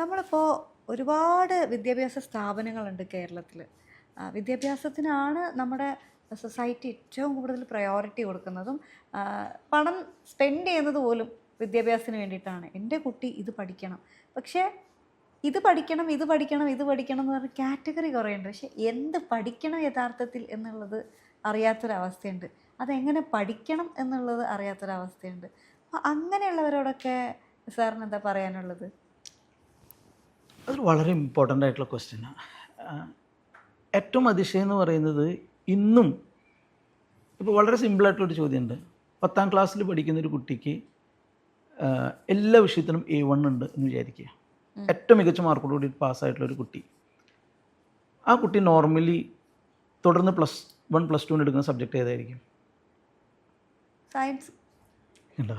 നമ്മളിപ്പോൾ ഒരുപാട് വിദ്യാഭ്യാസ സ്ഥാപനങ്ങളുണ്ട് കേരളത്തിൽ. വിദ്യാഭ്യാസത്തിനാണ് നമ്മുടെ സൊസൈറ്റി ഏറ്റവും കൂടുതൽ പ്രയോറിറ്റി കൊടുക്കുന്നതും ആ, പണം സ്പെൻഡ് ചെയ്യുന്നത് പോലും വിദ്യാഭ്യാസത്തിന് വേണ്ടിയിട്ടാണ്. എൻ്റെ കുട്ടി ഇത് പഠിക്കണം, പക്ഷേ ഇത് പഠിക്കണം ഇത് പഠിക്കണം ഇത് പഠിക്കണം എന്ന് പറഞ്ഞ കാറ്റഗറി കുറേ ഉണ്ട്. പക്ഷെ എന്ത് പഠിക്കണം യഥാർത്ഥത്തിൽ എന്നുള്ളത് അറിയാത്തൊരവസ്ഥയുണ്ട്. അതെങ്ങനെ പഠിക്കണം എന്നുള്ളത് അറിയാത്തൊരവസ്ഥയുണ്ട്. അപ്പോൾ അങ്ങനെയുള്ളവരോടൊക്കെ സാറിന് എന്താ പറയാനുള്ളത്? അതൊരു വളരെ ഇമ്പോർട്ടൻ്റ് ആയിട്ടുള്ള ക്വസ്റ്റ്യനാണ്. ഏറ്റവും അതിശയം എന്ന് പറയുന്നത് ഇന്നും ഇപ്പോൾ വളരെ സിമ്പിളായിട്ടുള്ളൊരു ചോദ്യമുണ്ട്. 10ാം ക്ലാസ്സിൽ പഠിക്കുന്ന ഒരു കുട്ടിക്ക് എല്ലാ വിഷയത്തിനും A1 ഉണ്ട് എന്ന് വിചാരിക്കുക. ഏറ്റവും മികച്ച മാർക്കോടുകൂടി പാസ്സായിട്ടുള്ളൊരു കുട്ടി. ആ കുട്ടി നോർമലി തുടർന്ന് +1 +2 എടുക്കുന്ന സബ്ജക്റ്റ് ഏതായിരിക്കും? സയൻസ്. ഉണ്ടോ?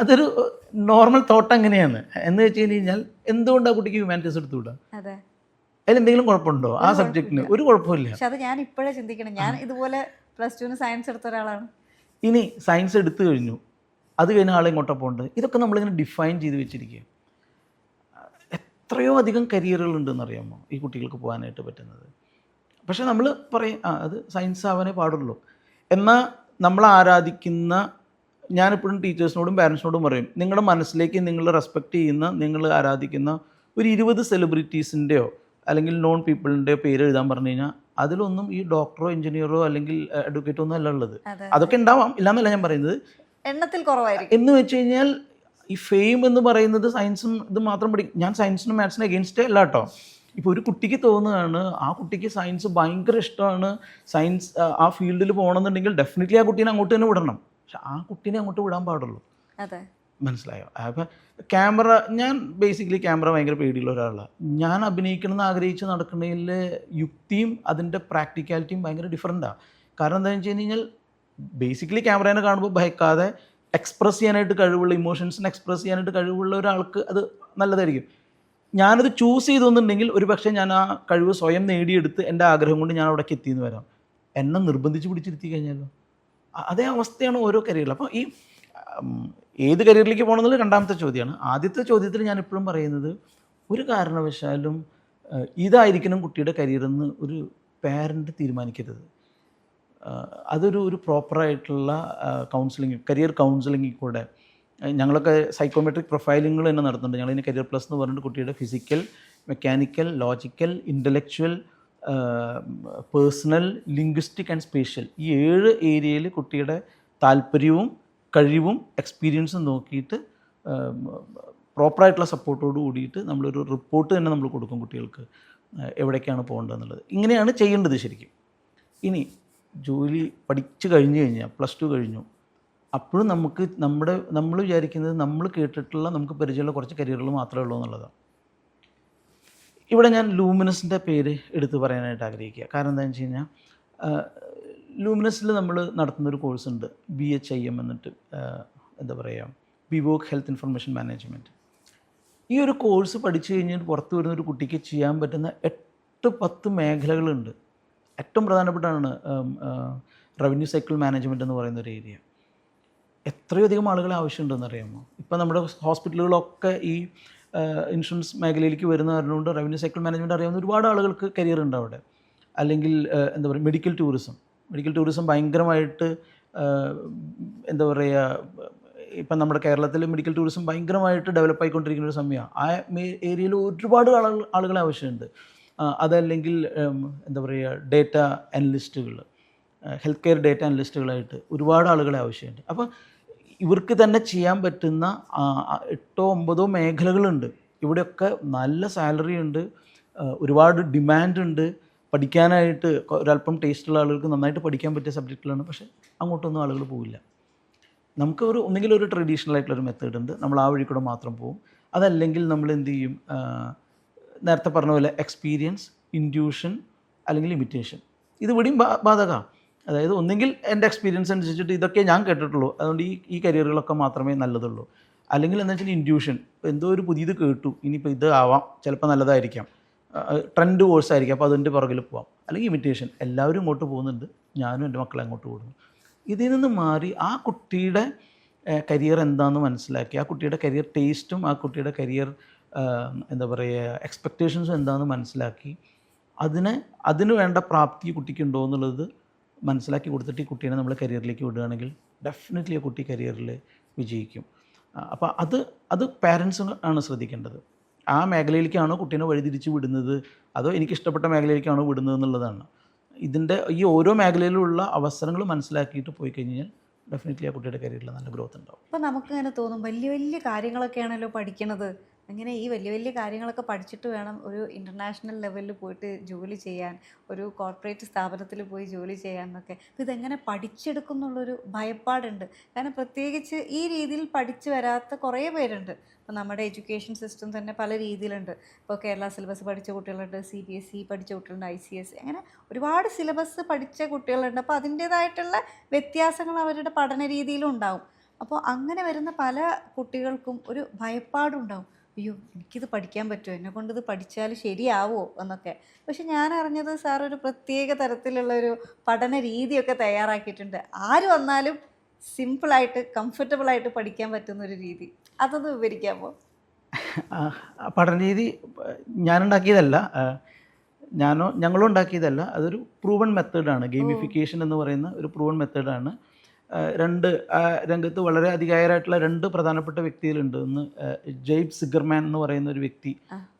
അതൊരു നോർമൽ തോട്ട് അങ്ങനെയാണ്. എന്ന് വെച്ച് കഴിഞ്ഞാൽ എന്തുകൊണ്ട് ആ കുട്ടിക്ക് ഹ്യൂമാനിറ്റീസ് എടുത്തുകൂടാ? അതെ, അതിലെന്തെങ്കിലും കുഴപ്പമുണ്ടോ? ആ സബ്ജക്റ്റിന് ഒരു കുഴപ്പമില്ല. പക്ഷെ അത് ഞാൻ ഇപ്പോഴേ ചിന്തിക്കണം. ഞാൻ ഇതുപോലെ +2 സയൻസ് എടുത്ത ഒരാളാണ്. ഇനി സയൻസ് എടുത്തു കഴിഞ്ഞു, അത് കഴിഞ്ഞ ആളെ ഇങ്ങോട്ടാണ് പോകേണ്ടത്. ഇതൊക്കെ നമ്മളിങ്ങനെ ഡിഫൈൻ ചെയ്ത് വെച്ചിരിക്കുക. എത്രയോ അധികം കരിയറുകളുണ്ടെന്ന് അറിയാമോ ഈ കുട്ടികൾക്ക് പോകാനായിട്ട് പറ്റുന്നത്. പക്ഷെ നമ്മൾ പറയും അത് സയൻസ് ആവാനേ പാടുള്ളൂ. എന്നാൽ നമ്മൾ ആരാധിക്കുന്ന, ഞാനെപ്പോഴും ടീച്ചേഴ്സിനോടും പാരൻസിനോടും പറയും, നിങ്ങളുടെ മനസ്സിലേക്ക് നിങ്ങൾ റെസ്പെക്റ്റ് ചെയ്യുന്ന, നിങ്ങൾ ആരാധിക്കുന്ന ഒരു 20 സെലിബ്രിറ്റീസിൻ്റെയോ അല്ലെങ്കിൽ നോൺ പീപ്പിളിൻ്റെയോ പേര് എഴുതാൻ പറഞ്ഞു കഴിഞ്ഞാൽ അതിലൊന്നും ഈ ഡോക്ടറോ എഞ്ചിനീയറോ അല്ലെങ്കിൽ അഡ്വക്കേറ്റോ ഒന്നും അല്ല ഉള്ളത്. അതൊക്കെ ഉണ്ടാവാം, ഇല്ലാന്നല്ല ഞാൻ പറയുന്നത്, എണ്ണത്തിൽ കുറവായിരിക്കും. എന്ന് വെച്ച് കഴിഞ്ഞാൽ ഈ ഫെയിം എന്ന് പറയുന്നത് സയൻസും ഇത് മാത്രം ഞാൻ സയൻസിനും മാത്സിനും എഗെയിൻസ്റ്റേ അല്ല കേട്ടോ. ഇപ്പോൾ ഒരു കുട്ടിക്ക് തോന്നുകയാണ് ആ കുട്ടിക്ക് സയൻസ് ഭയങ്കര ഇഷ്ടമാണ്, സയൻസ് ആ ഫീൽഡിൽ പോകണമെന്നുണ്ടെങ്കിൽ ഡെഫിനറ്റ്ലി ആ കുട്ടീനെ അങ്ങോട്ട് തന്നെ വിടണം. പക്ഷെ ആ കുട്ടീനെ അങ്ങോട്ട് വിടാൻ പാടുള്ളൂ. അതെ, മനസ്സിലായോ? അപ്പം ക്യാമറ, ഞാൻ ബേസിക്കലി ക്യാമറ ഭയങ്കര പേടിയുള്ള ഒരാളാണ്. ഞാൻ അഭിനയിക്കണമെന്ന് ആഗ്രഹിച്ച് നടക്കുന്നതിൽ യുക്തിയും അതിൻ്റെ പ്രാക്ടിക്കാലിറ്റിയും ഭയങ്കര ഡിഫറൻറ്റാണ്. കാരണം എന്താണെന്ന് വെച്ച് കഴിഞ്ഞാൽ ബേസിക്കലി ക്യാമറേനെ കാണുമ്പോൾ ഭയക്കാതെ എക്സ്പ്രസ് ചെയ്യാനായിട്ട് കഴിവുള്ള, ഇമോഷൻസിനെ എക്സ്പ്രസ് ചെയ്യാനായിട്ട് കഴിവുള്ള ഒരാൾക്ക് അത് നല്ലതായിരിക്കും. ഞാനത് ചൂസ് ചെയ്തെന്നുണ്ടെങ്കിൽ ഒരു പക്ഷേ ഞാൻ ആ കഴിവ് സ്വയം നേടിയെടുത്ത് എൻ്റെ ആഗ്രഹം കൊണ്ട് ഞാൻ അവിടേക്ക് എത്തിയെന്ന് വരാം. എന്നെ നിർബന്ധിച്ച് പിടിച്ചിരുത്തി കഴിഞ്ഞാലോ? അതേ അവസ്ഥയാണ് ഓരോ കരിയറിൽ. അപ്പോൾ ഈ ഏത് കരിയറിലേക്ക് പോകണമെന്നുള്ള രണ്ടാമത്തെ ചോദ്യമാണ്. ആദ്യത്തെ ചോദ്യത്തിൽ ഞാൻ എപ്പോഴും പറയുന്നത്, ഒരു കാരണവശാലും ഇതായിരിക്കണം കുട്ടിയുടെ കരിയറെന്ന് ഒരു പാരൻ്റ് തീരുമാനിക്കരുത്. അതൊരു പ്രോപ്പറായിട്ടുള്ള കൗൺസിലിംഗ്, കരിയർ കൗൺസിലിംഗിൽ കൂടെ ഞങ്ങളൊക്കെ സൈക്കോമെട്രിക് പ്രൊഫൈലിങ്ങൾ തന്നെ നടത്തുന്നുണ്ട്. ഞങ്ങളിതിന് കരിയർ പ്ലസ് എന്ന് പറഞ്ഞിട്ട് കുട്ടിയുടെ physical, mechanical, logical, intellectual, personal, linguistic and spatial, ഈ 7 ഏരിയയിൽ കുട്ടിയുടെ താല്പര്യവും കഴിവും എക്സ്പീരിയൻസും നോക്കിയിട്ട് പ്രോപ്പറായിട്ടുള്ള സപ്പോർട്ടോട് കൂടിയിട്ട് നമ്മളൊരു റിപ്പോർട്ട് തന്നെ നമ്മൾ കൊടുക്കും കുട്ടികൾക്ക് എവിടേക്കാണ് പോകേണ്ടതെന്നുള്ളത്. ഇങ്ങനെയാണ് ചെയ്യേണ്ടത് ശരിക്കും. ഇനി ജോലി പഠിച്ചു കഴിഞ്ഞ് കഴിഞ്ഞാൽ +2 കഴിഞ്ഞു, അപ്പോഴും നമുക്ക് നമ്മൾ വിചാരിക്കുന്നത് നമ്മൾ കേട്ടിട്ടുള്ള, നമുക്ക് പരിചയമുള്ള കുറച്ച് കരിയറുകൾ മാത്രമേ ഉള്ളൂ എന്നുള്ളതാണ്. ഇവിടെ ഞാൻ ലൂമിനസിൻ്റെ പേര് എടുത്ത് പറയാനായിട്ട് ആഗ്രഹിക്കുക. കാരണം എന്താണെന്ന് വെച്ച് കഴിഞ്ഞാൽ ലൂമിനസിൽ നമ്മൾ നടത്തുന്നൊരു കോഴ്സുണ്ട്, BHIM എന്നിട്ട്, എന്താ പറയുക, ബിവോക്ക് ഹെൽത്ത് ഇൻഫർമേഷൻ മാനേജ്മെൻറ്റ്. ഈ ഒരു കോഴ്സ് പഠിച്ചു കഴിഞ്ഞിട്ട് പുറത്ത് വരുന്ന ഒരു കുട്ടിക്ക് ചെയ്യാൻ പറ്റുന്ന 8-10 മേഖലകളുണ്ട്. ഏറ്റവും പ്രധാനപ്പെട്ടാണ് റവന്യൂ സൈക്കിൾ മാനേജ്മെൻറ്റ് എന്ന് പറയുന്ന ഒരു ഏരിയ. എത്രയോ അധികം ആളുകളെ ആവശ്യമുണ്ടെന്ന് അറിയാമോ? ഇപ്പം നമ്മുടെ ഹോസ്പിറ്റലുകളൊക്കെ ഈ ഇൻഷുറൻസ് മേഖലയിലേക്ക് വരുന്ന കാരണമുണ്ട് റവന്യൂ സൈക്കിൾ മാനേജ്മെൻറ്റ് അറിയാവുന്ന ഒരുപാട് ആളുകൾക്ക് കരിയർ ഉണ്ട് അവിടെ. അല്ലെങ്കിൽ എന്താ പറയുക, മെഡിക്കൽ ടൂറിസം ഭയങ്കരമായിട്ട്, എന്താ പറയുക, ഇപ്പം നമ്മുടെ കേരളത്തിൽ മെഡിക്കൽ ടൂറിസം ഭയങ്കരമായിട്ട് ഡെവലപ്പ് ആയിക്കൊണ്ടിരിക്കുന്ന ഒരു സമയമാണ്. ആ ഏരിയയിൽ ഒരുപാട് ആളുകളെ ആവശ്യമുണ്ട്. അതല്ലെങ്കിൽ എന്താ പറയുക, ഡേറ്റ അനലിസ്റ്റുകൾ, ഹെൽത്ത് കെയർ ഡേറ്റ അനലിസ്റ്റുകളായിട്ട് ഒരുപാട് ആളുകളെ ആവശ്യമുണ്ട്. അപ്പോൾ ഇവർക്ക് തന്നെ ചെയ്യാൻ പറ്റുന്ന 8-9 മേഖലകളുണ്ട്. ഇവിടെയൊക്കെ നല്ല സാലറി ഉണ്ട്, ഒരുപാട് ഡിമാൻഡ് ഉണ്ട്. പഠിക്കാനായിട്ട് ഒരല്പം ടേസ്റ്റുള്ള ആളുകൾക്ക് നന്നായിട്ട് പഠിക്കാൻ പറ്റിയ സബ്ജക്റ്റുകളാണ്. പക്ഷേ അങ്ങോട്ടൊന്നും ആളുകൾ പോവില്ല. നമുക്ക് ഒന്നെങ്കിലും ഒരു ട്രഡീഷണൽ ആയിട്ടുള്ളൊരു മെത്തേഡ് ഉണ്ട്, നമ്മൾ ആ വഴി കൂടെ മാത്രം പോകും. അതല്ലെങ്കിൽ നമ്മൾ എന്ത് ചെയ്യും, നേരത്തെ പറഞ്ഞ പോലെ എക്സ്പീരിയൻസ്, ഇൻഡ്യൂഷൻ അല്ലെങ്കിൽ ഇമിറ്റേഷൻ, ഇത് ഇവിടെയും ബാധകമാണ്. അതായത് ഒന്നെങ്കിൽ എൻ്റെ എക്സ്പീരിയൻസ് അനുസരിച്ചിട്ട് ഇതൊക്കെ ഞാൻ കേട്ടിട്ടുള്ളൂ, അതുകൊണ്ട് ഈ കരിയറുകളൊക്കെ മാത്രമേ നല്ലതുള്ളൂ. അല്ലെങ്കിൽ എന്താ വെച്ചാൽ ഇൻഡ്യൂഷൻ, എന്തോ ഒരു പുതിയത് കേട്ടു, ഇനിയിപ്പോൾ ഇത് ആവാം, ചിലപ്പോൾ നല്ലതായിരിക്കാം, ട്രെൻഡ് കോഴ്സായിരിക്കും, അപ്പോൾ അതിൻ്റെ പുറകിൽ പോവാം. അല്ലെങ്കിൽ ഇമിറ്റേഷൻ, എല്ലാവരും ഇങ്ങോട്ട് പോകുന്നുണ്ട്, ഞാനും എൻ്റെ മക്കളെ അങ്ങോട്ട് പോകുന്നു. ഇതിൽ നിന്ന് മാറി ആ കുട്ടിയുടെ കരിയർ എന്താണെന്ന് മനസ്സിലാക്കി, ആ കുട്ടിയുടെ കരിയർ ടേസ്റ്റും ആ കുട്ടിയുടെ കരിയർ എന്താ പറയുക എക്സ്പെക്റ്റേഷൻസും എന്താണെന്ന് മനസ്സിലാക്കി അതിന് വേണ്ട പ്രാപ്തി കുട്ടിക്കുണ്ടോ എന്നുള്ളത് മനസ്സിലാക്കി കൊടുത്തിട്ട് ഈ കുട്ടീനെ നമ്മൾ കരിയറിലേക്ക് വിടുകയാണെങ്കിൽ ഡെഫിനറ്റ്ലി ആ കുട്ടി കരിയറിൽ വിജയിക്കും. അപ്പോൾ അത് പാരൻസ് ആണ് ശ്രദ്ധിക്കേണ്ടത്. ആ മേഖലയിലേക്കാണോ കുട്ടീനെ വഴിതിരിച്ച് വിടുന്നത്, അതോ എനിക്കിഷ്ടപ്പെട്ട മേഖലയിലേക്കാണോ വിടുന്നത് എന്നുള്ളതാണ്. ഇതിൻ്റെ ഈ ഓരോ മേഖലയിലുള്ള അവസരങ്ങൾ മനസ്സിലാക്കിയിട്ട് പോയി കഴിഞ്ഞാൽ ഡെഫിനറ്റ്ലി ആ കുട്ടിയുടെ കരിയറിൽ നല്ല ഗ്രോത്ത് ഉണ്ടാവും. അപ്പോൾ നമുക്കിങ്ങനെ തോന്നും വലിയ വലിയ കാര്യങ്ങളൊക്കെയാണല്ലോ പഠിക്കണത്, അങ്ങനെ ഈ വലിയ വലിയ കാര്യങ്ങളൊക്കെ പഠിച്ചിട്ട് വേണം ഒരു ഇൻ്റർനാഷണൽ ലെവലിൽ പോയിട്ട് ജോലി ചെയ്യാൻ, ഒരു കോർപ്പറേറ്റ് സ്ഥാപനത്തിൽ പോയി ജോലി ചെയ്യാൻ എന്നൊക്കെ. അപ്പോൾ ഇതെങ്ങനെ പഠിച്ചെടുക്കും എന്നുള്ളൊരു ഭയപ്പാടുണ്ട്. കാരണം പ്രത്യേകിച്ച് ഈ രീതിയിൽ പഠിച്ചു വരാത്ത കുറേ പേരുണ്ട്. ഇപ്പോൾ നമ്മുടെ എഡ്യൂക്കേഷൻ സിസ്റ്റം തന്നെ പല രീതിയിലുണ്ട്. ഇപ്പോൾ കേരള സിലബസ് പഠിച്ച കുട്ടികളുണ്ട്, CBSE പഠിച്ച കുട്ടികളുണ്ട്, ICS, അങ്ങനെ ഒരുപാട് സിലബസ് പഠിച്ച കുട്ടികളുണ്ട്. അപ്പോൾ അതിൻ്റേതായിട്ടുള്ള വ്യത്യാസങ്ങൾ അവരുടെ പഠന രീതിയിലും ഉണ്ടാവും. അപ്പോൾ അങ്ങനെ വരുന്ന പല കുട്ടികൾക്കും ഒരു ഭയപ്പാടുണ്ടാവും. അയ്യോ, എനിക്കിത് പഠിക്കാൻ പറ്റുമോ, എന്നെക്കൊണ്ട് ഇത് പഠിച്ചാൽ ശരിയാവുമോ എന്നൊക്കെ. പക്ഷെ ഞാൻ അറിഞ്ഞത് സാർ ഒരു പ്രത്യേക തരത്തിലുള്ളൊരു പഠന രീതിയൊക്കെ തയ്യാറാക്കിയിട്ടുണ്ട്. ആര് വന്നാലും സിമ്പിളായിട്ട് കംഫർട്ടബിളായിട്ട് പഠിക്കാൻ പറ്റുന്നൊരു രീതി, അതൊന്ന് വിവരിക്കാമോ? പഠന രീതി ഞാനുണ്ടാക്കിയതല്ല, ഞങ്ങളും ഉണ്ടാക്കിയതല്ല. അതൊരു പ്രൂവൺ മെത്തേഡാണ്. ഗെയിമിഫിക്കേഷൻ എന്ന് പറയുന്ന ഒരു പ്രൂവൺ മെത്തേഡാണ്. രംഗത്ത് വളരെ അധികായരായിട്ടുള്ള 2 പ്രധാനപ്പെട്ട വ്യക്തികളുണ്ട്. ഒന്ന് ജെയ്ബ് സിഗർമാൻ എന്ന് പറയുന്ന ഒരു വ്യക്തി,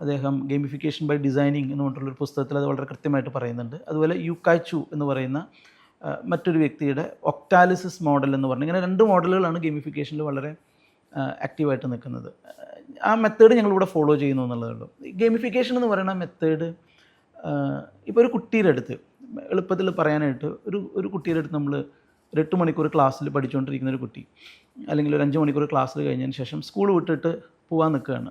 അദ്ദേഹം ഗെയിമിഫിക്കേഷൻ ബൈ ഡിസൈനിങ് എന്ന് പറഞ്ഞിട്ടുള്ളൊരു പുസ്തകത്തിൽ അത് വളരെ കൃത്യമായിട്ട് പറയുന്നുണ്ട്. അതുപോലെ യുക്കായ് ചു എന്ന് പറയുന്ന മറ്റൊരു വ്യക്തിയുടെ ഒക്ടാലിസിസ് മോഡൽ എന്ന് പറഞ്ഞ്, ഇങ്ങനെ 2 മോഡലുകളാണ് ഗെയിമിഫിക്കേഷനിൽ വളരെ ആക്റ്റീവായിട്ട് നിൽക്കുന്നത്. ആ മെത്തേഡ് ഞങ്ങളിവിടെ ഫോളോ ചെയ്യുന്നു എന്നുള്ളതേ ഉള്ളൂ. ഗെയിമിഫിക്കേഷൻ എന്ന് പറയുന്ന മെത്തേഡ് ഇപ്പോൾ ഒരു കുട്ടിയുടെ അടുത്ത് എളുപ്പത്തിൽ പറയാനായിട്ട്, ഒരു കുട്ടിയുടെ അടുത്ത് നമ്മൾ ഒരു 8 മണിക്കൂർ ക്ലാസ്സിൽ പഠിച്ചുകൊണ്ടിരിക്കുന്ന ഒരു കുട്ടി, അല്ലെങ്കിൽ ഒരു 5 മണിക്കൂർ ക്ലാസ്സിൽ കഴിഞ്ഞതിന് ശേഷം സ്കൂൾ വിട്ടിട്ട് പോകാൻ നിൽക്കുകയാണ്.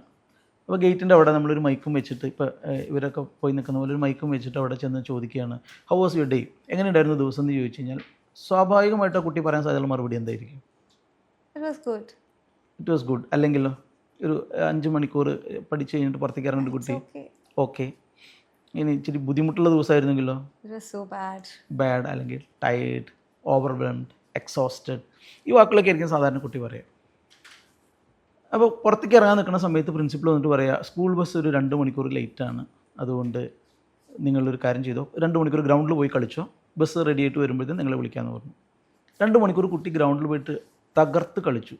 അപ്പോൾ ഗേറ്റിൻ്റെ അവിടെ നമ്മളൊരു മൈക്കും വെച്ചിട്ട്, ഇപ്പോൾ ഇവരൊക്കെ പോയി നിൽക്കുന്ന പോലെ ഒരു മൈക്കും വെച്ചിട്ട് അവിടെ ചെന്ന് ചോദിക്കുകയാണ്, ഹൗ വാസ് യുവർ ഡേ, എങ്ങനെയുണ്ടായിരുന്നു ദിവസം എന്ന് ചോദിച്ചു കഴിഞ്ഞാൽ സ്വാഭാവികമായിട്ട് ആ കുട്ടി പറയാൻ സാധ്യതയുള്ള മറുപടി എന്തായിരിക്കും? It was good. അല്ലെങ്കിലോ ഒരു 5 മണിക്കൂർ പഠിച്ച് കഴിഞ്ഞിട്ട് പുറത്തേക്ക് ഇറങ്ങേണ്ട കുട്ടി ഓക്കെ. ഇനി ഇച്ചിരി ബുദ്ധിമുട്ടുള്ള ദിവസമായിരുന്നെങ്കിലോ ബാഡ്, അല്ലെങ്കിൽ ടയേർഡ്, ഓവർവെൽംഡ്, എക്സോസ്റ്റഡ്, ഈ വാക്കുകളൊക്കെ ആയിരിക്കും സാധാരണ കുട്ടി പറയുക. അപ്പോൾ പുറത്തേക്ക് ഇറങ്ങാൻ നിൽക്കുന്ന സമയത്ത് പ്രിൻസിപ്പൾ വന്നിട്ട് പറയുക, സ്കൂൾ ബസ് ഒരു 2 മണിക്കൂർ ലേറ്റാണ്, അതുകൊണ്ട് നിങ്ങളൊരു കാര്യം ചെയ്തോ, 2 മണിക്കൂർ ഗ്രൗണ്ടിൽ പോയി കളിച്ചോ, ബസ് റെഡി ആയിട്ട് വരുമ്പോഴത്തേക്കും നിങ്ങളെ വിളിക്കാമെന്ന് പറഞ്ഞു. 2 മണിക്കൂർ കുട്ടി ഗ്രൗണ്ടിൽ പോയിട്ട് തകർത്ത് കളിച്ചു,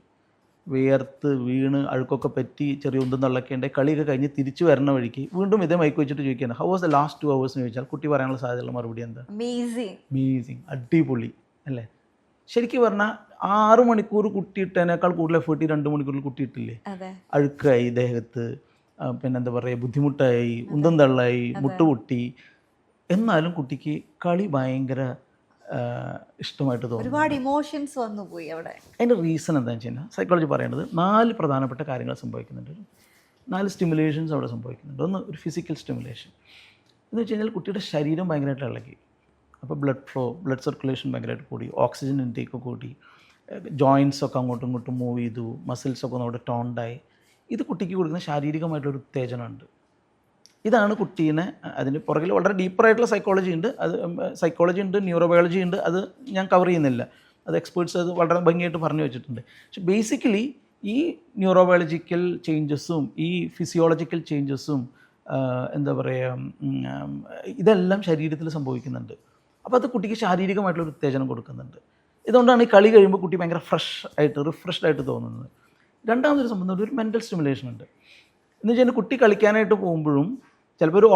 വിയർത്ത് വീണ് അഴുക്കൊക്കെ പറ്റി ചെറിയ ഒന്നും തള്ളക്കേണ്ട. കളിയൊക്കെ കഴിഞ്ഞ് തിരിച്ചു വരുന്ന വഴിക്ക് വീണ്ടും ഇതേ മൈക്ക് വെച്ചിട്ട് ചോദിക്കുകയാണ്, how was the last 2 hours എന്ന് ചോദിച്ചാൽ കുട്ടി പറയാനുള്ള സാധ്യതയുള്ള മറുപടി എന്താ? അമേസിങ്, അടിപൊളി അല്ലേ. ശരിക്കും പറഞ്ഞാൽ 6 മണിക്കൂർ കുട്ടിയിട്ടതിനേക്കാൾ കൂടുതൽ എഫേർട്ട് 2 മണിക്കൂറിൽ കുട്ടിയിട്ടില്ലേ? അഴുക്കായി ദേഹത്ത്, പിന്നെന്താ പറയുക, ബുദ്ധിമുട്ടായി, ഉന്തം തള്ളായി, മുട്ടുപൊട്ടി, എന്നാലും കുട്ടിക്ക് കളി ഭയങ്കര ഇഷ്ടമായിട്ട് തോന്നുന്നു. ഒരുപാട് ഇമോഷൻസ് വന്നു പോയി അവിടെ. അതിൻ്റെ റീസൺ എന്താണെന്ന് വെച്ച് കഴിഞ്ഞാൽ സൈക്കോളജി പറയേണ്ടത് 4 പ്രധാനപ്പെട്ട കാര്യങ്ങൾ സംഭവിക്കുന്നുണ്ട്. 4 സ്റ്റിമുലേഷൻസ് അവിടെ സംഭവിക്കുന്നുണ്ട്. ഒന്ന്, ഒരു ഫിസിക്കൽ സ്റ്റിമുലേഷൻ എന്ന് വെച്ച് കഴിഞ്ഞാൽ കുട്ടിയുടെ ശരീരം ഭയങ്കരമായിട്ട് ഇളകി. അപ്പോൾ ബ്ലഡ് സർക്കുലേഷൻ ഭയങ്കരമായിട്ട് കൂടി, ഓക്സിജൻ ഇൻടേക്ക് കൂടി, ജോയിൻസൊക്കെ അങ്ങോട്ടും ഇങ്ങോട്ടും മൂവ് ചെയ്തു, മസിൽസൊക്കെ നമ്മുടെ ടോണ്ടായി. ഇത് കുട്ടിക്ക് കൊടുക്കുന്ന ശാരീരികമായിട്ടൊരു ഉത്തേജനമുണ്ട്. ഇതാണ് കുട്ടീനെ, അതിന് പുറകിൽ വളരെ ഡീപ്പറായിട്ടുള്ള സൈക്കോളജി ഉണ്ട്, സൈക്കോളജി ഉണ്ട്, ന്യൂറോബയോളജി ഉണ്ട്, അത് ഞാൻ കവർ ചെയ്യുന്നില്ല, അത് എക്സ്പേർട്സ് അത് വളരെ ഭംഗിയായിട്ട് പറഞ്ഞു വെച്ചിട്ടുണ്ട്. പക്ഷെ ബേസിക്കലി ഈ ന്യൂറോബയോളജിക്കൽ ചേഞ്ചസും ഈ ഫിസിയോളജിക്കൽ ചേഞ്ചസും എന്താ പറയുക, ഇതെല്ലാം ശരീരത്തിൽ സംഭവിക്കുന്നുണ്ട്. അപ്പോൾ അത് കുട്ടിക്ക് ശാരീരികമായിട്ടുള്ളൊരു ഉത്തേജനം കൊടുക്കുന്നുണ്ട്. ഇതുകൊണ്ടാണ് ഈ കളി കഴിയുമ്പോൾ കുട്ടി ഭയങ്കര റിഫ്രഷ്ഡ് ആയിട്ട് തോന്നുന്നത്. രണ്ടാമതൊരു സംബന്ധം, ഒരു മെൻ്റൽ സ്റ്റിമുലേഷൻ ഉണ്ട്. എന്ന് വെച്ചാൽ കുട്ടി കളിക്കാനായിട്ട് പോകുമ്പോഴും ചിലപ്പോൾ ഒരു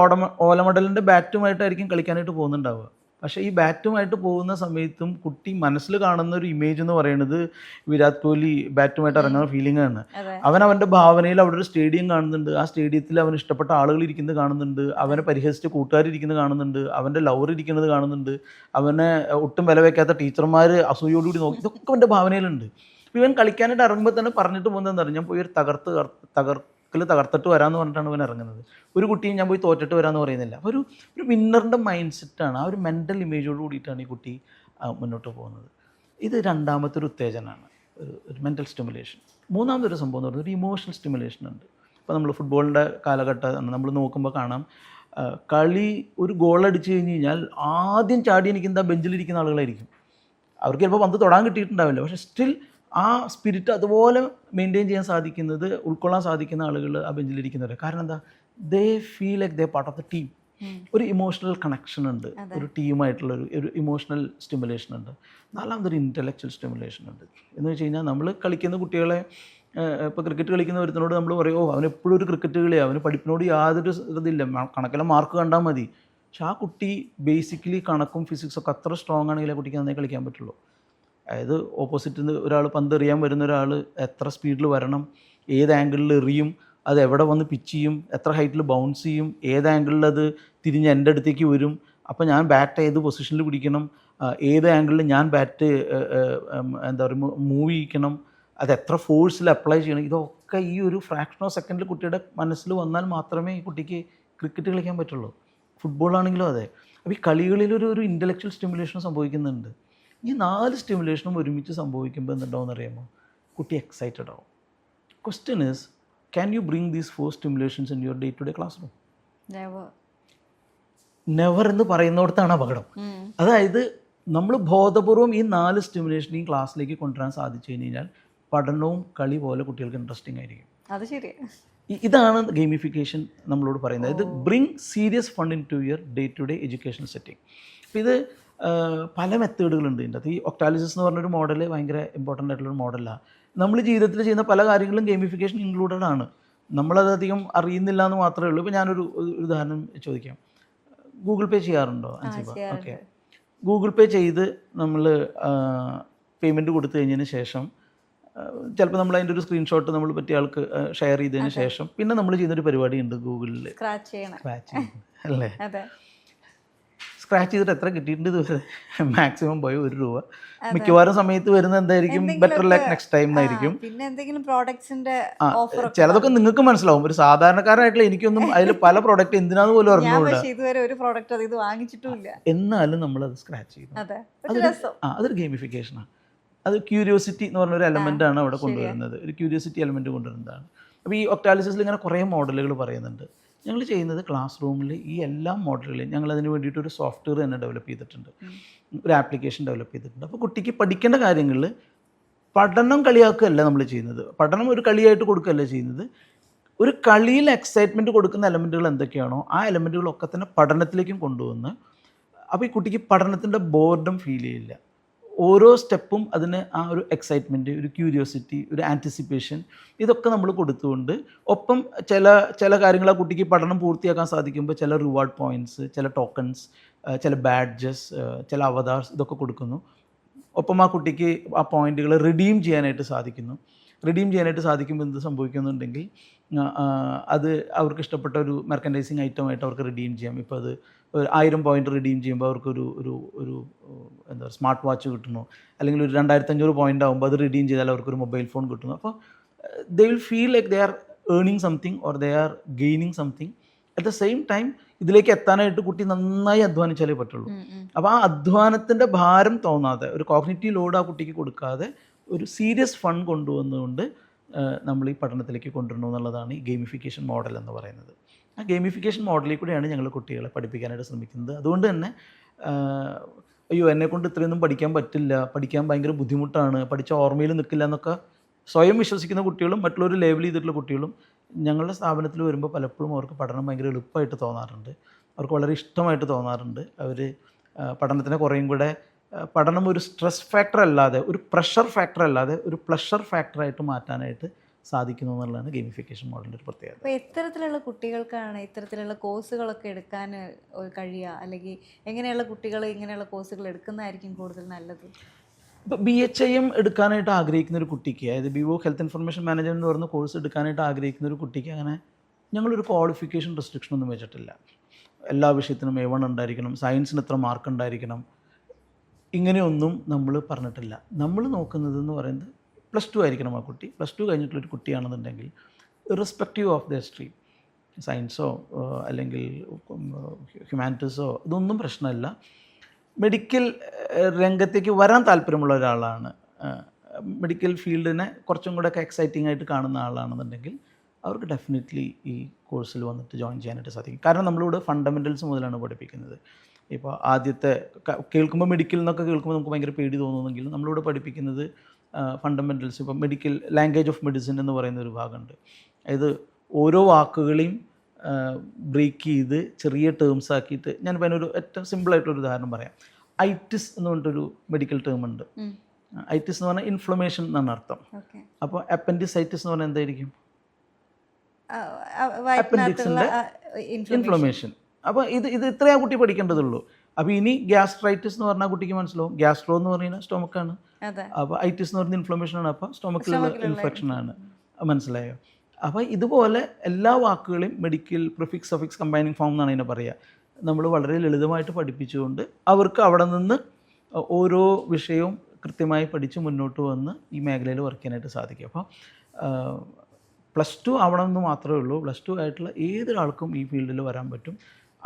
ഓലമടലിൻ്റെ ബാറ്റുമായിട്ടായിരിക്കും കളിക്കാനായിട്ട് പോകുന്നുണ്ടാവുക. പക്ഷേ ഈ ബാറ്റുമായിട്ട് പോകുന്ന സമയത്തും കുട്ടി മനസ്സിൽ കാണുന്ന ഒരു ഇമേജ് എന്ന് പറയുന്നത് വിരാട് കോഹ്ലി ബാറ്റുമായിട്ട് ഇറങ്ങുന്ന ഫീലിംഗ് ആണ്. അവൻ്റെ ഭാവനയിൽ അവിടെ ഒരു സ്റ്റേഡിയം കാണുന്നുണ്ട്, ആ സ്റ്റേഡിയത്തിൽ അവന് ഇഷ്ടപ്പെട്ട ആളുകൾ ഇരിക്കുന്നത് കാണുന്നുണ്ട്, അവനെ പരിഹസിച്ച് കൂട്ടുകാരിരിക്കുന്നത് കാണുന്നുണ്ട്, അവൻ്റെ ലവർ ഇരിക്കുന്നത് കാണുന്നുണ്ട്, അവനെ ഒട്ടും വില വയ്ക്കാത്ത ടീച്ചർമാർ അസൂയോടുകൂടി നോക്കി, ഇതൊക്കെ അവൻ്റെ ഭാവനയിലുണ്ട്. അപ്പോൾ ഇവൻ കളിക്കാനായിട്ട് ഇറങ്ങുമ്പോൾ തന്നെ പറഞ്ഞിട്ട് പോകുന്നത് എന്താ പറയുക, ഞാൻ പോയി ഒരു തകർത്തിട്ട് വരാമെന്ന് പറഞ്ഞിട്ടാണ് ഇവൻ ഇറങ്ങുന്നത്. ഒരു കുട്ടിയും ഞാൻ പോയി തോറ്റിട്ട് വരാമെന്ന് പറയുന്നില്ല. അപ്പോൾ ഒരു വിന്നറിൻ്റെ മൈൻഡ് സെറ്റാണ്, ആ ഒരു മെൻ്റൽ ഇമേജോട് കൂടിയിട്ടാണ് ഈ കുട്ടി മുന്നോട്ട് പോകുന്നത്. ഇത് രണ്ടാമത്തെ ഒരു ഉത്തേജനമാണ്, ഒരു മെൻ്റൽ സ്റ്റിമുലേഷൻ. മൂന്നാമതൊരു സംഭവം എന്ന് പറയുന്നത് ഒരു ഇമോഷണൽ സ്റ്റിമുലേഷൻ ഉണ്ട്. ഇപ്പോൾ നമ്മൾ ഫുട്ബോളിൻ്റെ കാലഘട്ടം നമ്മൾ നോക്കുമ്പോൾ കാണാം, കളി ഒരു ഗോൾ അടിച്ചു കഴിഞ്ഞ് കഴിഞ്ഞാൽ ആദ്യം ചാടി എനിക്കെന്താ ബെഞ്ചിലിരിക്കുന്ന ആളുകളായിരിക്കും. അവർക്ക് ചിലപ്പോൾ പന്ത് തൊടാൻ കിട്ടിയിട്ടുണ്ടാവില്ല, പക്ഷേ സ്റ്റിൽ ആ സ്പിരിറ്റ് അതുപോലെ മെയിൻറ്റെയിൻ ചെയ്യാൻ സാധിക്കുന്നത്, ഉൾക്കൊള്ളാൻ സാധിക്കുന്ന ആളുകൾ ആ ബെഞ്ചിലിരിക്കുന്നവരെ. കാരണം എന്താ, they feel like they part of the team. ഒരു ഇമോഷണൽ കണക്ഷൻ ഉണ്ട്, ഒരു ടീമായിട്ടുള്ള ഒരു ഇമോഷണൽ സ്റ്റിമുലേഷൻ ഉണ്ട്. നാലാമതൊരു ഇൻ്റലക്ച്വൽ സ്റ്റിമുലേഷൻ ഉണ്ട്. എന്ന് വെച്ച് കഴിഞ്ഞാൽ നമ്മൾ കളിക്കുന്ന കുട്ടികളെ, ഇപ്പോൾ ക്രിക്കറ്റ് കളിക്കുന്ന ഒരുത്തനോട് നമ്മൾ പറയും, അവൻ എപ്പോഴും ഒരു ക്രിക്കറ്റ് കളിയാണ്, അവന് പഠിപ്പിനോട് യാതൊരു ഇതില്ല, കണക്കെല്ലാം മാർക്ക് കണ്ടാൽ മതി. പക്ഷെ ആ കുട്ടി ബേസിക്കലി കണക്കും ഫിസിക്സൊക്കെ അത്ര സ്ട്രോങ് ആണെങ്കിൽ ആ കുട്ടിക്ക് നന്നായി കളിക്കാൻ പറ്റുള്ളൂ. അതായത് ഓപ്പോസിറ്റിൽ നിന്ന് ഒരാൾ പന്ത് എറിയാൻ വരുന്ന ഒരാൾ എത്ര സ്പീഡിൽ വരണം, ഏത് ആംഗിളിൽ എറിയും, അത് എവിടെ വന്ന് പിച്ച് ചെയ്യും, എത്ര ഹൈറ്റിൽ ബൗൺസ് ചെയ്യും, ഏത് ആംഗിളിൽ അത് തിരിഞ്ഞ് എൻ്റെ അടുത്തേക്ക് വരും, അപ്പോൾ ഞാൻ ബാറ്റ് ഏത് പൊസിഷനിൽ പിടിക്കണം, ഏത് ആംഗിളിൽ ഞാൻ ബാറ്റ് എന്താ പറയുക മൂവ് ചെയ്യിക്കണം, അത് എത്ര ഫോഴ്സിൽ അപ്ലൈ ചെയ്യണം, ഇതൊക്കെ ഈ ഒരു ഫ്രാക്ഷൻ ഓഫ് സെക്കൻഡിൽ കുട്ടിയുടെ മനസ്സിൽ വന്നാൽ മാത്രമേ ഈ കുട്ടിക്ക് ക്രിക്കറ്റ് കളിക്കാൻ പറ്റുള്ളൂ. ഫുട്ബോളാണെങ്കിലും അതെ. അപ്പോൾ ഈ കളികളിലൊരു ഇൻ്റലക്ച്വൽ സ്റ്റിമുലേഷൻ സംഭവിക്കുന്നുണ്ട്. ഈ 4 സ്റ്റിമുലേഷനും ഒരുമിച്ച് സംഭവിക്കുമ്പോൾ എന്തുണ്ടാവും അറിയാമോ, കുട്ടി എക്സൈറ്റഡ് ആവും. Question is, can you bring these 4 stimulations in your day to day classroom? Never എന്ന് പറയുന്നിടത്താണ് അപകടം. അതായത് നമ്മൾ ബോധപൂർവം ഈ 4 സ്റ്റിമുലേഷനെയും ക്ലാസ്സിലേക്ക് കൊണ്ടുവരാൻ സാധിച്ചു കഴിഞ്ഞാൽ പഠനവും കളി പോലെ കുട്ടികൾക്ക് ഇൻട്രസ്റ്റിംഗ് ആയിരിക്കും. അത് ശരി. ഇതാണ് ഗെയിമിഫിക്കേഷൻ നമ്മളോട് പറയുന്നത്. ഇത് bring serious fun into your day to day educational setting. അപ്പോൾ ഇത് പല മെത്തേഡുകളുണ്ട് ഇതിൻ്റെ അകത്ത്. ഈ ഒക്ടാലിസിസ് എന്ന് പറഞ്ഞൊരു മോഡൽ ഭയങ്കര ഇമ്പോർട്ടൻ്റ് ആയിട്ടുള്ളൊരു മോഡലാണ്. നമ്മൾ ജീവിതത്തിൽ ചെയ്യുന്ന പല കാര്യങ്ങളും ഗെയിമിഫിക്കേഷൻ ഇൻക്ലൂഡഡ് ആണ്. നമ്മളതധികം അറിയുന്നില്ല എന്ന് മാത്രമേ ഉള്ളൂ. ഇപ്പോൾ ഞാനൊരു ഉദാഹരണം ചോദിക്കാം. ഗൂഗിൾ പേ ചെയ്യാറുണ്ടോ അൻസിബ? ഓക്കെ, ഗൂഗിൾ പേ ചെയ്ത് നമ്മൾ പേയ്മെൻറ്റ് കൊടുത്തു കഴിഞ്ഞതിന് ശേഷം ചിലപ്പോൾ നമ്മൾ അതിൻ്റെ ഒരു സ്ക്രീൻഷോട്ട് നമ്മൾ പറ്റിയ ആൾക്ക് ഷെയർ ചെയ്തതിന് ശേഷം പിന്നെ നമ്മൾ ചെയ്യുന്നൊരു പരിപാടി ഉണ്ട് ഗൂഗിളിൽ, സ്ക്രാച്ച് ചെയ്യണം അല്ലേ? സ്ക്രാച്ച് ചെയ്തിട്ട് എത്ര കിട്ടിയിട്ടുണ്ട് ഇതുവരെ? മാക്സിമം പോയി 1 രൂപ. മിക്കവാറും സമയത്ത് വരുന്ന എന്തായിരിക്കും, ബെറ്റർ ലക്ക് നെക്സ്റ്റ് ടൈം എന്നായിരിക്കും. പിന്നെ എന്തെങ്കിലും പ്രോഡക്ട്സിന്റെ ഓഫർ, ചിലതൊക്കെ നിങ്ങൾക്ക് മനസ്സിലാവും. ഒരു സാധാരണക്കാരായിട്ടുള്ള എനിക്കൊന്നും അതിൽ പല പ്രോഡക്റ്റ് എന്തിനാന്ന് പോലും അറിഞ്ഞുകൂടാ. ഇതുവരെ ഒരു പ്രോഡക്റ്റ് ഇത് വാങ്ങിച്ചിട്ടില്ല. എന്നാലും നമ്മൾ അത് സ്ക്രാച്ച് ചെയ്തു. അതൊരു ഗെയിമിഫിക്കേഷനാണ്. അത് ക്യൂരിയോസിറ്റി എന്ന് പറഞ്ഞൊരു എലമെൻ്റ് ആണ് അവിടെ കൊണ്ടുവരുന്നത്. ഒരു ക്യൂരിയോസിറ്റി എലമെൻറ്റ് കൊണ്ടുവരുന്നതാണ്. അപ്പോൾ ഈ ഒക്ടാലിസിസിൽ ഇങ്ങനെ കുറേ മോഡലുകൾ പറയുന്നുണ്ട്. ഞങ്ങൾ ചെയ്യുന്നത് ക്ലാസ് റൂമിൽ ഈ എല്ലാ മോഡലുകളെയും ഞങ്ങൾ അതിന് വേണ്ടിയിട്ട് ഒരു സോഫ്റ്റ്വെയർ തന്നെ ഡെവലപ്പ് ചെയ്തിട്ടുണ്ട്, ഒരു ആപ്ലിക്കേഷൻ ഡെവലപ്പ് ചെയ്തിട്ടുണ്ട്. അപ്പോൾ കുട്ടിക്ക് പഠിക്കേണ്ട കാര്യങ്ങളിൽ പഠനം കളിയാക്കുകയല്ല നമ്മൾ ചെയ്യുന്നത്, പഠനം ഒരു കളിയായിട്ട് കൊടുക്കുകയല്ല ചെയ്യുന്നത്. ഒരു കളിയിൽ എക്സൈറ്റ്മെൻറ്റ് കൊടുക്കുന്ന എലമെൻറ്റുകൾ എന്തൊക്കെയാണോ ആ എലമെൻറ്റുകളൊക്കെ തന്നെ പഠനത്തിലേക്കും കൊണ്ടുവന്ന്, അപ്പോൾ ഈ കുട്ടിക്ക് പഠനത്തിൻ്റെ ബോർഡം ഫീൽ ചെയ്യില്ല. ഓരോ സ്റ്റെപ്പും അതിന് ആ ഒരു എക്സൈറ്റ്മെൻറ്റ്, ഒരു ക്യൂരിയോസിറ്റി, ഒരു ആൻറ്റിസിപ്പേഷൻ ഇതൊക്കെ നമ്മൾ കൊടുത്തുകൊണ്ട്, ഒപ്പം ചില കാര്യങ്ങൾ ആ കുട്ടിക്ക് പഠനം പൂർത്തിയാക്കാൻ സാധിക്കുമ്പോൾ ചില റിവാർഡ് പോയിൻറ്റ്സ്, ചില ടോക്കൺസ്, ചില ബാഡ്ജസ്, ചില അവതാർസ് ഇതൊക്കെ കൊടുക്കുന്നു. ഒപ്പം ആ കുട്ടിക്ക് ആ പോയിൻറ്റുകൾ റിഡീം ചെയ്യാനായിട്ട് സാധിക്കുന്നു. റിഡീം ചെയ്യാനായിട്ട് സാധിക്കുമ്പോൾ എന്ത് സംഭവിക്കുന്നുണ്ടെങ്കിൽ അത് അവർക്ക് ഇഷ്ടപ്പെട്ട ഒരു മെർക്കൻഡൈസിങ് ഐറ്റമായിട്ട് അവർക്ക് റിഡീം ചെയ്യാം. ഇപ്പോൾ അത് 1000 പോയിൻറ്റ് റിഡീം ചെയ്യുമ്പോൾ അവർക്കൊരു ഒരു എന്താ പറയുക സ്മാർട്ട് വാച്ച് കിട്ടുന്നു, അല്ലെങ്കിൽ ഒരു 2500 പോയിൻ്റ് ആകുമ്പോൾ അത് റിഡീം ചെയ്താൽ അവർക്കൊരു മൊബൈൽ ഫോൺ കിട്ടുന്നു. അപ്പോൾ they will feel like they are earning something or they are gaining something. At the same time ഇതിലേക്ക് എത്താനായിട്ട് കുട്ടി നന്നായി അധ്വാനിച്ചാലേ പറ്റുള്ളൂ. അപ്പോൾ ആ അധ്വാനത്തിൻ്റെ ഭാരം തോന്നാതെ, ഒരു കോഗ്നിറ്റീവ് ലോഡ് ആ കുട്ടിക്ക് കൊടുക്കാതെ ഒരു സീരിയസ് ഫൺ കൊണ്ടുവന്നുകൊണ്ട് നമ്മൾ ഈ പഠനത്തിലേക്ക് കൊണ്ടുവരണം എന്നുള്ളതാണ് ഈ ഗെയിമിഫിക്കേഷൻ മോഡൽ എന്ന് പറയുന്നത്. ആ ഗെയിമിഫിക്കേഷൻ മോഡലിൽ കൂടെയാണ് ഞങ്ങൾ കുട്ടികളെ പഠിപ്പിക്കാനായിട്ട് ശ്രമിക്കുന്നത്. അതുകൊണ്ട് തന്നെ അയ്യോ എന്നെക്കൊണ്ട് ഇത്രയൊന്നും പഠിക്കാൻ പറ്റില്ല, പഠിക്കാൻ ഭയങ്കര ബുദ്ധിമുട്ടാണ്, പഠിച്ച ഓർമ്മയിൽ നിൽക്കില്ല എന്നൊക്കെ സ്വയം വിശ്വസിക്കുന്ന കുട്ടികളും മറ്റുള്ളവർ ലേബൽ ചെയ്തിട്ടുള്ള കുട്ടികളും ഞങ്ങളുടെ സ്ഥാപനത്തിൽ വരുമ്പോൾ പലപ്പോഴും അവർക്ക് പഠനം ഭയങ്കര എളുപ്പമായിട്ട് തോന്നാറുണ്ട്, അവർക്ക് വളരെ ഇഷ്ടമായിട്ട് തോന്നാറുണ്ട്. അവർ പഠനത്തിനെ കുറേയും കൂടെ, പഠനം ഒരു സ്ട്രെസ് ഫാക്ടർ അല്ലാതെ, ഒരു പ്രഷർ ഫാക്ടർ അല്ലാതെ ഒരു പ്ലഷർ ഫാക്ടറായിട്ട് മാറ്റാനായിട്ട് സാധിക്കുന്നു എന്നുള്ളതാണ് ഗെയിമിഫിക്കേഷൻ മോഡലിൻ്റെ ഒരു പ്രത്യേകത. അപ്പോൾ എത്തരത്തിലുള്ള കുട്ടികൾക്കാണ് ഇത്തരത്തിലുള്ള കോഴ്സുകളൊക്കെ എടുക്കാൻ കഴിയുക, അല്ലെങ്കിൽ എങ്ങനെയുള്ള കുട്ടികൾ ഇങ്ങനെയുള്ള കോഴ്സുകൾ എടുക്കുന്നതായിരിക്കും കൂടുതൽ നല്ലത്? ഇപ്പോൾ BHIM എടുക്കാനായിട്ട് ആഗ്രഹിക്കുന്ന ഒരു കുട്ടിക്ക്, അതായത് BO ഹെൽത്ത് ഇൻഫർമേഷൻ മാനേജ്മെൻറ്റ് എന്ന് പറയുന്ന കോഴ്സ് എടുക്കാനായിട്ട് ആഗ്രഹിക്കുന്ന ഒരു കുട്ടിക്ക് അങ്ങനെ ഞങ്ങളൊരു ക്വാളിഫിക്കേഷൻ റെസ്ട്രിക്ഷൻ ഒന്നും വെച്ചിട്ടില്ല. എല്ലാ വിഷയത്തിനും A1 ഉണ്ടായിരിക്കണം, സയൻസിന് ഇത്ര മാർക്ക് ഉണ്ടായിരിക്കണം, ഇങ്ങനെയൊന്നും നമ്മൾ പറഞ്ഞിട്ടില്ല. നമ്മൾ നോക്കുന്നതെന്ന് പറയുന്നത് +2 ആയിരിക്കണം ആ കുട്ടി. +2 കഴിഞ്ഞിട്ടുള്ളൊരു കുട്ടിയാണെന്നുണ്ടെങ്കിൽ ഇറസ്പെക്റ്റീവ് ഓഫ് ദ സ്ട്രീം, സയൻസോ അല്ലെങ്കിൽ ഹ്യൂമാനിറ്റീസോ ഇതൊന്നും പ്രശ്നമല്ല, മെഡിക്കൽ രംഗത്തേക്ക് വരാൻ താല്പര്യമുള്ള ഒരാളാണ്, മെഡിക്കൽ ഫീൽഡിനെ കുറച്ചും കൂടെ ഒക്കെ എക്സൈറ്റിംഗ് ആയിട്ട് കാണുന്ന ആളാണെന്നുണ്ടെങ്കിൽ അവർക്ക് ഡെഫിനറ്റ്ലി ഈ കോഴ്സിൽ വന്നിട്ട് ജോയിൻ ചെയ്യാനായിട്ട് സാധിക്കും. കാരണം നമ്മളിവിടെ ഫണ്ടമെൻ്റൽസ് മുതലാണ് പഠിപ്പിക്കുന്നത്. ഇപ്പോൾ ആദ്യത്തെ കേൾക്കുമ്പോൾ മെഡിക്കൽ എന്നൊക്കെ കേൾക്കുമ്പോൾ നമുക്ക് ഭയങ്കര പേടി തോന്നുമെങ്കിലും നമ്മളിവിടെ പഠിപ്പിക്കുന്നത് ഫണ്ടമെൻ്റൽസ്, ഇപ്പം മെഡിക്കൽ ലാംഗ്വേജ് ഓഫ് മെഡിസിൻ എന്ന് പറയുന്ന ഒരു ഭാഗമുണ്ട്. അതായത് ഓരോ വാക്കുകളെയും ബ്രേക്ക് ചെയ്ത് ചെറിയ ടേംസ് ആക്കിയിട്ട്, ഞാനിപ്പോൾ അതിനൊരു ഏറ്റവും സിമ്പിളായിട്ടൊരു ഉദാഹരണം പറയാം. ഐറ്റിസ് എന്ന് പറഞ്ഞിട്ടൊരു മെഡിക്കൽ ടേം ഉണ്ട്. ഐറ്റിസ് എന്ന് പറഞ്ഞാൽ ഇൻഫ്ലമേഷൻ എന്നാണ് അർത്ഥം. അപ്പോൾ അപ്പൻഡിസൈറ്റിസ് എന്ന് പറഞ്ഞാൽ എന്തായിരിക്കും? അപ്പൻഡിക്സിൻ്റെ ഇൻഫ്ലമേഷൻ. അപ്പോൾ ഇത് ഇത്രയും ആ കുട്ടി പഠിക്കേണ്ടതുള്ളൂ. അപ്പോൾ ഇനി ഗ്യാസ്ട്രൈറ്റിസ് എന്ന് പറഞ്ഞാൽ കുട്ടിക്ക് മനസ്സിലാവും. ഗ്യാസ്ട്രോ എന്ന് പറയുന്നത് സ്റ്റൊമക്കാണ്. അപ്പോൾ ഐറ്റിസ് എന്ന് പറയുന്നത് ഇൻഫ്ലമേഷനാണ്. അപ്പോൾ സ്റ്റൊമക്കിലുള്ള ഇൻഫെക്ഷനാണ്. മനസ്സിലായോ? അപ്പോൾ ഇതുപോലെ എല്ലാ വാക്കുകളെയും medical prefix suffix combining form എന്നാണ് ഇതിനെ പറയുക. നമ്മൾ വളരെ ലളിതമായിട്ട് പഠിപ്പിച്ചുകൊണ്ട് അവർക്ക് അവിടെ നിന്ന് ഓരോ വിഷയവും കൃത്യമായി പഠിച്ച് മുന്നോട്ട് വന്ന് ഈ മേഖലയിൽ വർക്ക് ചെയ്യാനായിട്ട് സാധിക്കും. അപ്പോൾ +2 ആവണമെന്ന് മാത്രമേ ഉള്ളൂ. +2 ആയിട്ടുള്ള ഏതൊരാൾക്കും ഈ ഫീൽഡിൽ വരാൻ പറ്റും.